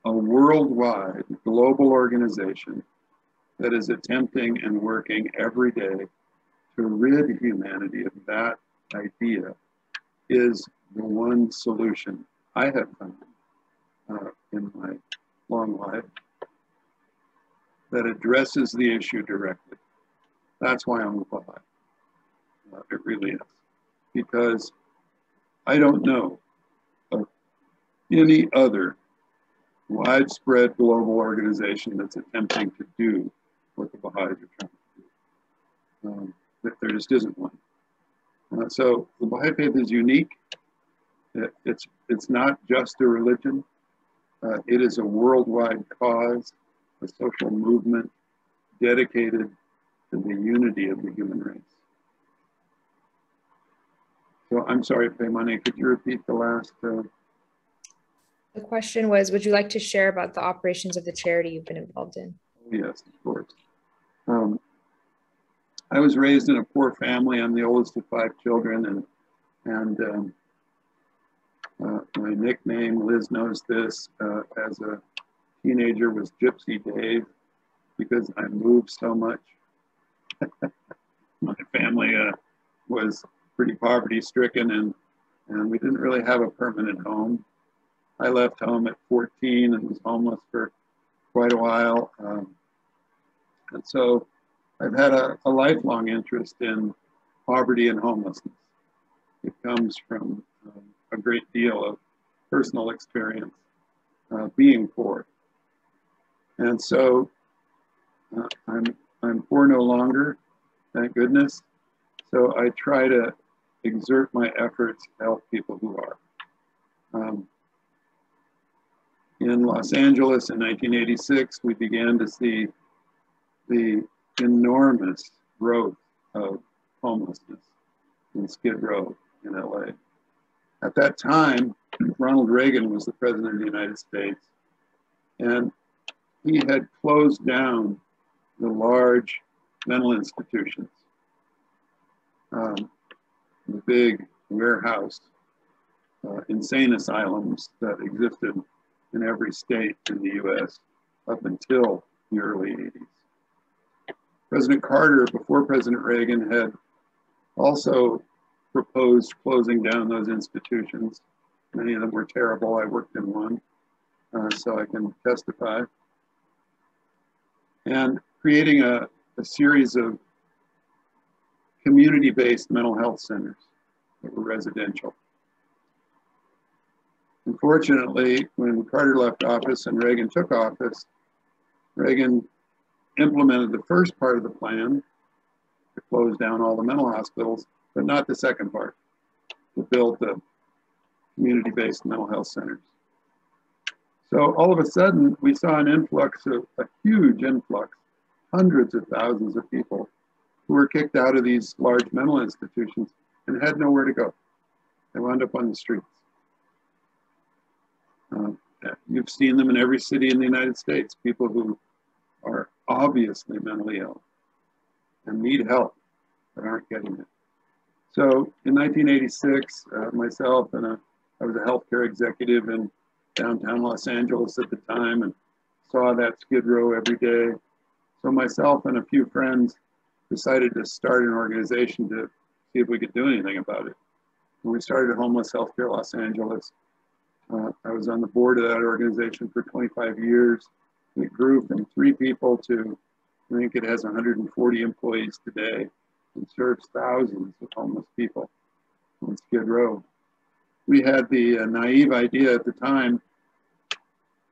S1: worldwide global organization that is attempting and working every day to rid humanity of that idea is the one solution I have found in my long life that addresses the issue directly. That's why I'm a Baha'i. It really is. Because I don't know of any other widespread global organization that's attempting to do what the Baha'is are trying to do. There just isn't one. So the Baha'i Faith is unique. It's not just a religion. It is a worldwide cause, a social movement dedicated to the unity of the human race. So I'm sorry, Paimone, could you repeat the last?
S2: The question was, would you like to share about the operations of the charity you've been involved in?
S1: Oh, yes, of course. I was raised in a poor family. I'm the oldest of 5 children, and my nickname, Liz knows this, as a teenager was Gypsy Dave, because I moved so much. My family was pretty poverty stricken, and we didn't really have a permanent home. I left home at 14 and was homeless for quite a while. And so I've had a lifelong interest in poverty and homelessness. It comes from a great deal of personal experience being poor. And so I'm poor no longer, thank goodness. So I try to exert my efforts to help people who are. In Los Angeles in 1986, we began to see the enormous growth of homelessness in Skid Row in LA. At that time, Ronald Reagan was the president of the United States, and he had closed down the large mental institutions, the big warehouse, insane asylums that existed in every state in the US up until the early 80s. President Carter, before President Reagan, had also proposed closing down those institutions. Many of them were terrible. I worked in one, so I can testify. And creating a series of community-based mental health centers that were residential. Unfortunately, when Carter left office and Reagan took office, Reagan implemented the first part of the plan to close down all the mental hospitals, but not the second part, to build the community-based mental health centers. So all of a sudden, we saw an influx, a huge influx, hundreds of thousands of people who were kicked out of these large mental institutions and had nowhere to go. They wound up on the streets. You've seen them in every city in the United States, people who are obviously mentally ill and need help but aren't getting it. So in 1986, myself and I was a healthcare executive in downtown Los Angeles at the time and saw that Skid Row every day. So myself and a few friends decided to start an organization to see if we could do anything about it. When we started Homeless Healthcare Los Angeles, I was on the board of that organization for 25 years. It grew from 3 people to, I think it has 140 employees today and serves thousands of homeless people on Skid Row. We had the naive idea at the time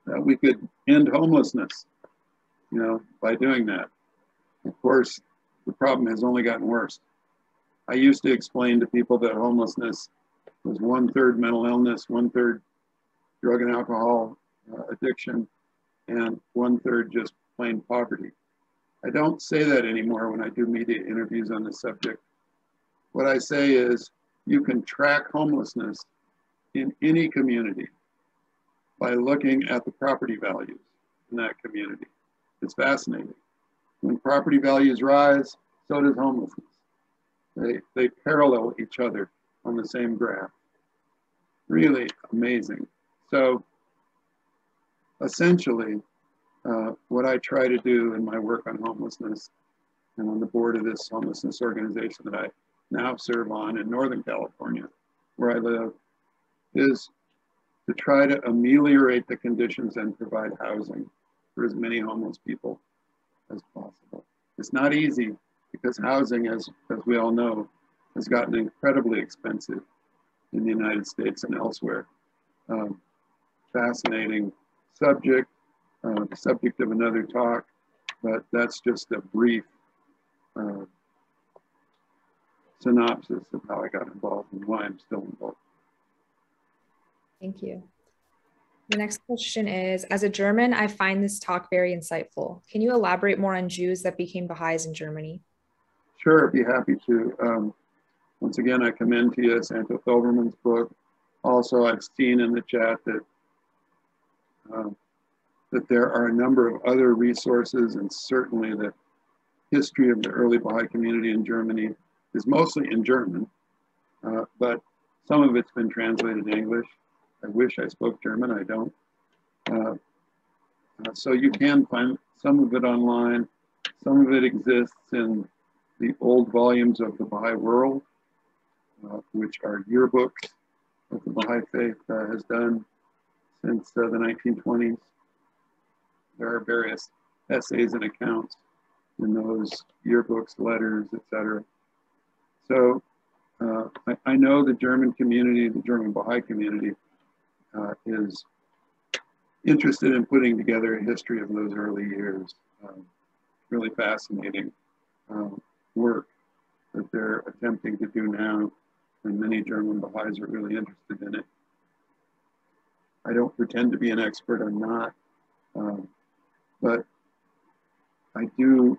S1: that we could end homelessness, by doing that. Of course, the problem has only gotten worse. I used to explain to people that homelessness was 1/3 mental illness, 1/3 drug and alcohol addiction, and 1/3 just plain poverty. I don't say that anymore when I do media interviews on the subject. What I say is you can track homelessness in any community by looking at the property values in that community. It's fascinating. When property values rise, so does homelessness. They parallel each other on the same graph. Really amazing. So essentially, what I try to do in my work on homelessness and on the board of this homelessness organization that I now serve on in Northern California, where I live, is to try to ameliorate the conditions and provide housing for as many homeless people as possible. It's not easy because housing, as we all know, has gotten incredibly expensive in the United States and elsewhere. Fascinating subject, the subject of another talk, but that's just a brief synopsis of how I got involved and why I'm still involved.
S2: Thank you. The next question is, as a German, I find this talk very insightful. Can you elaborate more on Jews that became Baha'is in Germany?
S1: Sure, I'd be happy to. Once again, I commend to you Santo Thilberman's book. Also, I've seen in the chat that there are a number of other resources, and certainly the history of the early Baha'i community in Germany is mostly in German, but some of it's been translated in English. I wish I spoke German, I don't. So you can find some of it online. Some of it exists in the old volumes of the Baha'i World, which are yearbooks that the Baha'i Faith has done since the 1920s. There are various essays and accounts in those yearbooks, letters, etc. So I know the German community, the German Baha'i community, is interested in putting together a history of those early years. Really fascinating work that they're attempting to do now, and many German Baha'is are really interested in it. I don't pretend to be an expert, I'm not, but I do,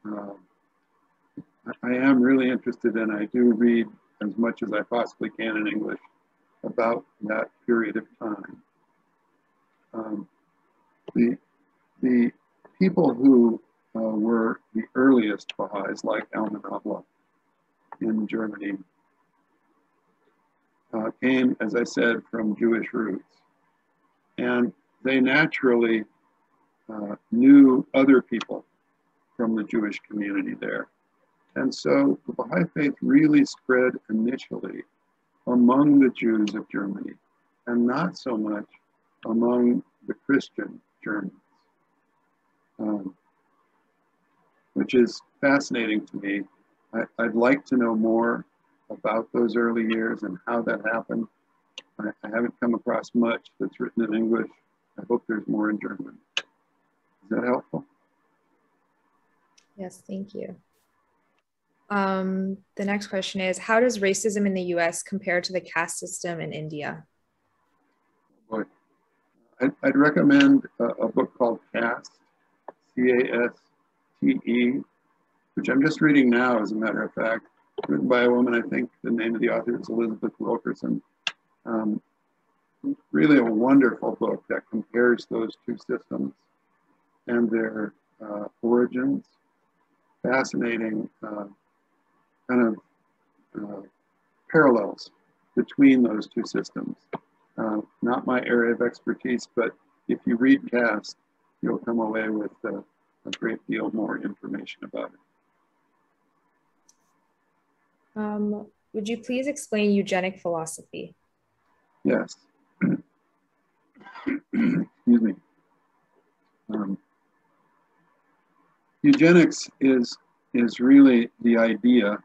S1: I am really interested, and I do read as much as I possibly can in English about that period of time. The people who were the earliest Baha'is, like Al-Manawla in Germany, came, as I said, from Jewish roots. And they naturally knew other people from the Jewish community there. And so the Baha'i Faith really spread initially among the Jews of Germany, and not so much among the Christian Germans, which is fascinating to me. I'd like to know more about those early years and how that happened. I haven't come across much that's written in English. I hope there's more in German. Is that helpful?
S2: Yes, thank you. The next question is, how does racism in the US compare to the caste system in India?
S1: Boy. I'd recommend a book called Caste, C-A-S-T-E, which I'm just reading now, as a matter of fact, written by a woman. I think the name of the author is Elizabeth Wilkerson. Really a wonderful book that compares those two systems and their origins. Fascinating kind of parallels between those two systems. Not my area of expertise, but if you read Caste, you'll come away with a great deal more information about it.
S2: Would you please explain eugenic philosophy?
S1: Yes. Excuse me. Eugenics is really the idea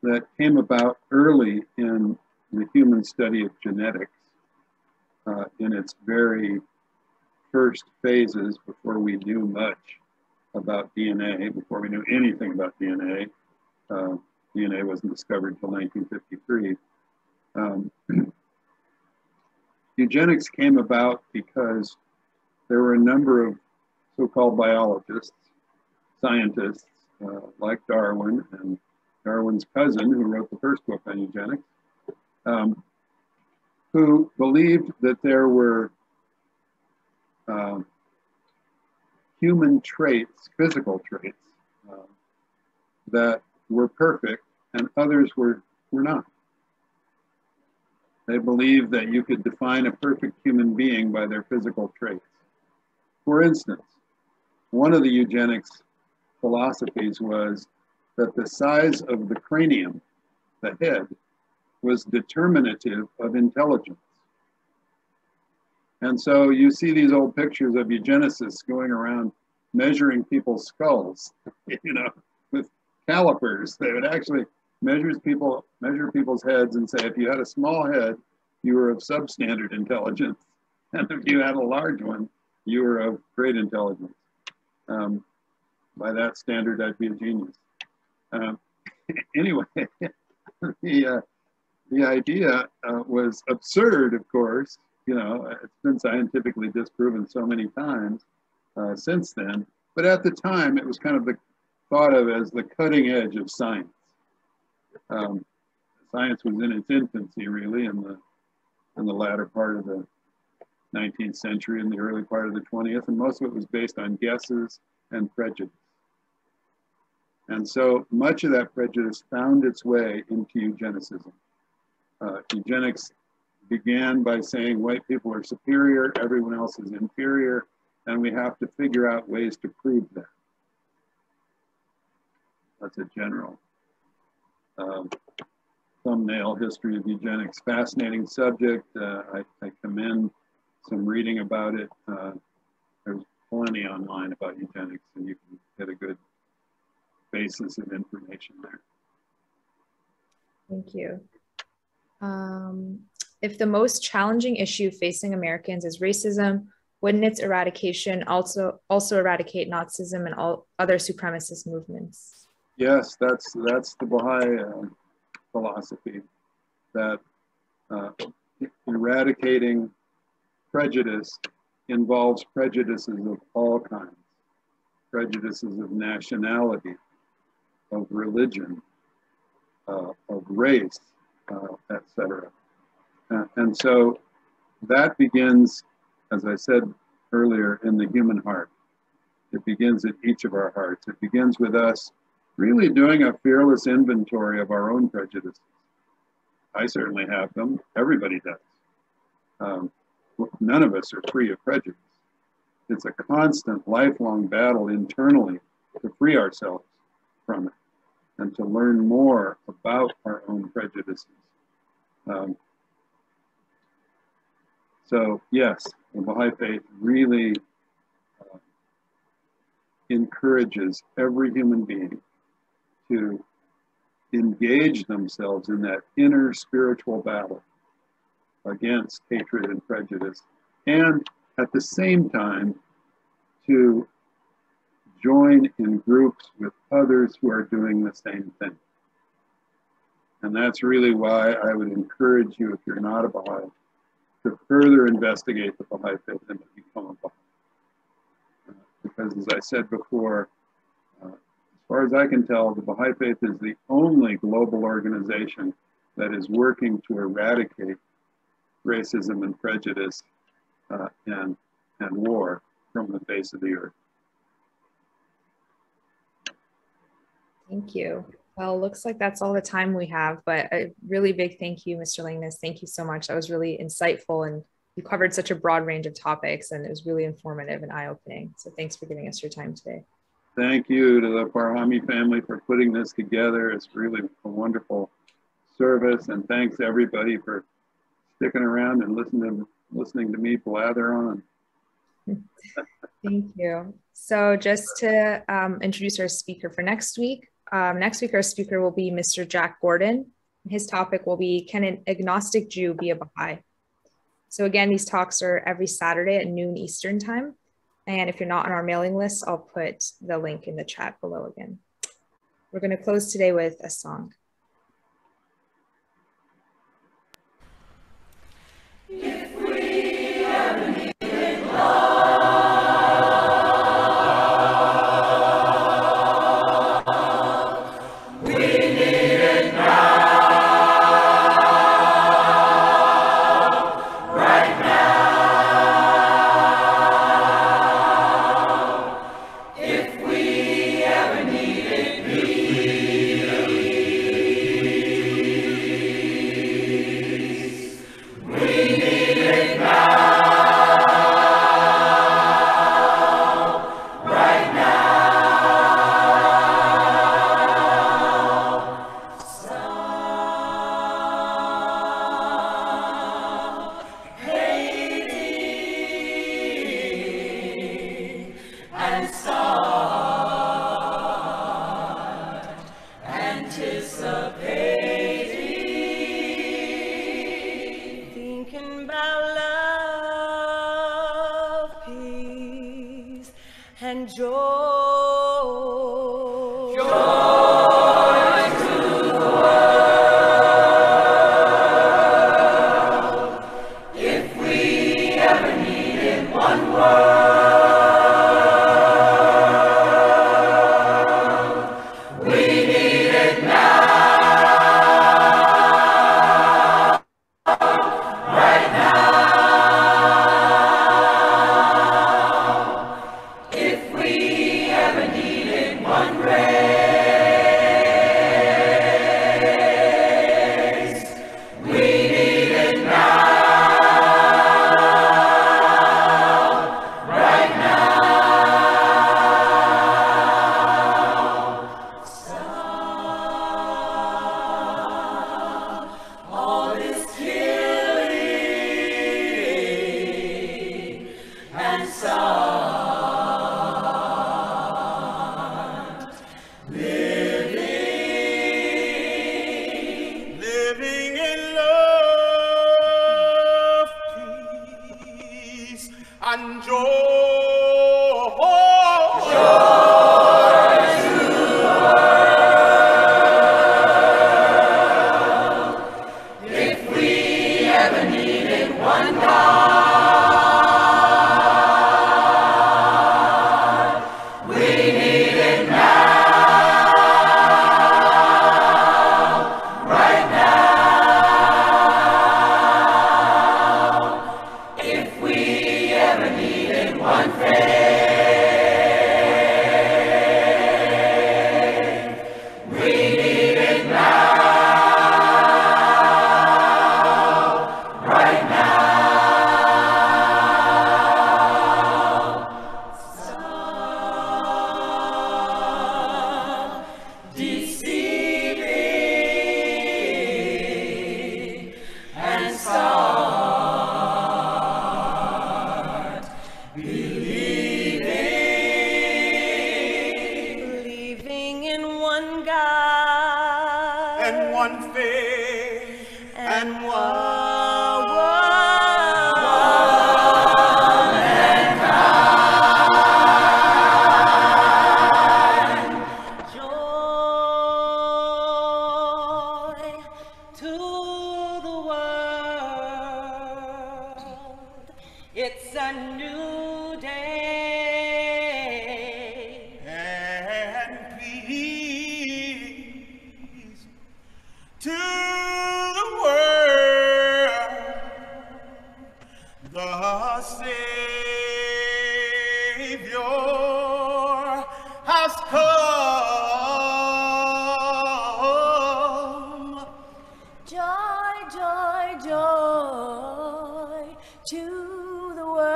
S1: that came about early in the human study of genetics, in its very first phases, before we knew much about DNA, before we knew anything about DNA. DNA wasn't discovered until 1953. Eugenics came about because there were a number of so-called biologists, scientists, like Darwin and Darwin's cousin, who wrote the first book on eugenics, who believed that there were human traits, physical traits, that were perfect and others were not. They believed that you could define a perfect human being by their physical traits. For instance, one of the eugenics philosophies was that the size of the cranium, the head, was determinative of intelligence. And so you see these old pictures of eugenicists going around measuring people's skulls, you know, with calipers. They would actually measure people's heads and say, if you had a small head, you were of substandard intelligence. And if you had a large one, you were of great intelligence. By that standard, I'd be a genius. Anyway, the idea was absurd, of course. You know, it's been scientifically disproven so many times since then. But at the time, it was kind of thought of as the cutting edge of science. Science was in its infancy, really, in the latter part of the 19th century and the early part of the 20th, and most of it was based on guesses and prejudice. And so much of that prejudice found its way into eugenicism. Eugenics began by saying white people are superior, everyone else is inferior, and we have to figure out ways to prove that. That's a general thumbnail history of eugenics. Fascinating subject. I commend some reading about it. There's plenty online about eugenics, and you can get a good basis of information there.
S2: Thank you. If the most challenging issue facing Americans is racism, wouldn't its eradication also eradicate Nazism and all other supremacist movements?
S1: Yes, that's the Baha'i philosophy, that eradicating prejudice involves prejudices of all kinds, prejudices of nationality, of religion, of race, etc. And so that begins, as I said earlier, in the human heart. It begins at each of our hearts. It begins with us really doing a fearless inventory of our own prejudices. I certainly have them. Everybody does. None of us are free of prejudice. It's a constant, lifelong battle internally to free ourselves from it and to learn more about our own prejudices. So yes, the Baha'i Faith really encourages every human being to engage themselves in that inner spiritual battle against hatred and prejudice, and at the same time to join in groups with others who are doing the same thing. And that's really why I would encourage you, if you're not a Baha'i, to further investigate the Baha'i Faith and to become a Baha'i. Because as I said before, as far as I can tell, the Baha'i Faith is the only global organization that is working to eradicate racism and prejudice and war from the face of the earth.
S2: Thank you. Well, looks like that's all the time we have, but a really big thank you, Mr. Langness. Thank you so much. That was really insightful, and you covered such a broad range of topics, and it was really informative and eye-opening. So thanks for giving us your time today.
S1: Thank you to the Bahá'í family for putting this together. It's really a wonderful service, and thanks everybody for sticking around and listening to me blather on.
S2: Thank you. So just to introduce our speaker for next week. Next week, our speaker will be Mr. Jack Gordon. His topic will be, can an agnostic Jew be a Baha'i? So again, these talks are every Saturday at noon Eastern time. And if you're not on our mailing list, I'll put the link in the chat below again. We're going to close today with a song.
S3: If we ever needed love, we need it now, right now. If we ever needed peace, we need it now, right now. Stop hating and start anticipating, thinking about love, peace, and joy. Joy to the world.
S4: one faith and
S3: It's a new day
S4: and peace to the world. The Savior has come.
S3: Joy, joy, joy to the world.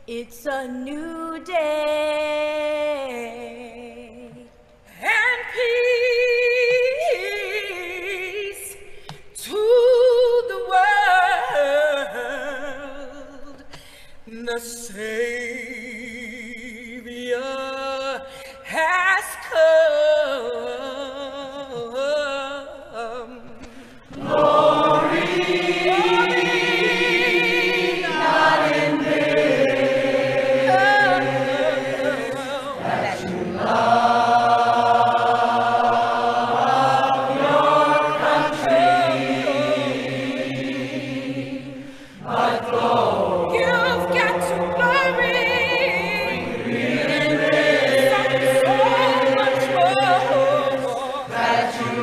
S3: It's a new day and peace to the world. The Savior has come. You've got to worry so much more that you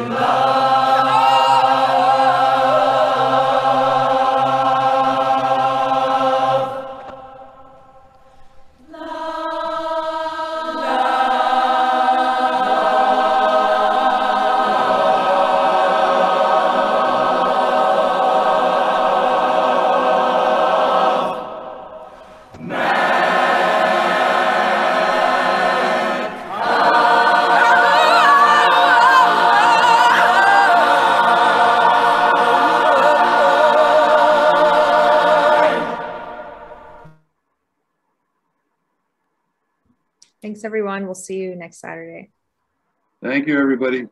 S2: Thanks, everyone. We'll see you next Saturday.
S1: Thank you, everybody.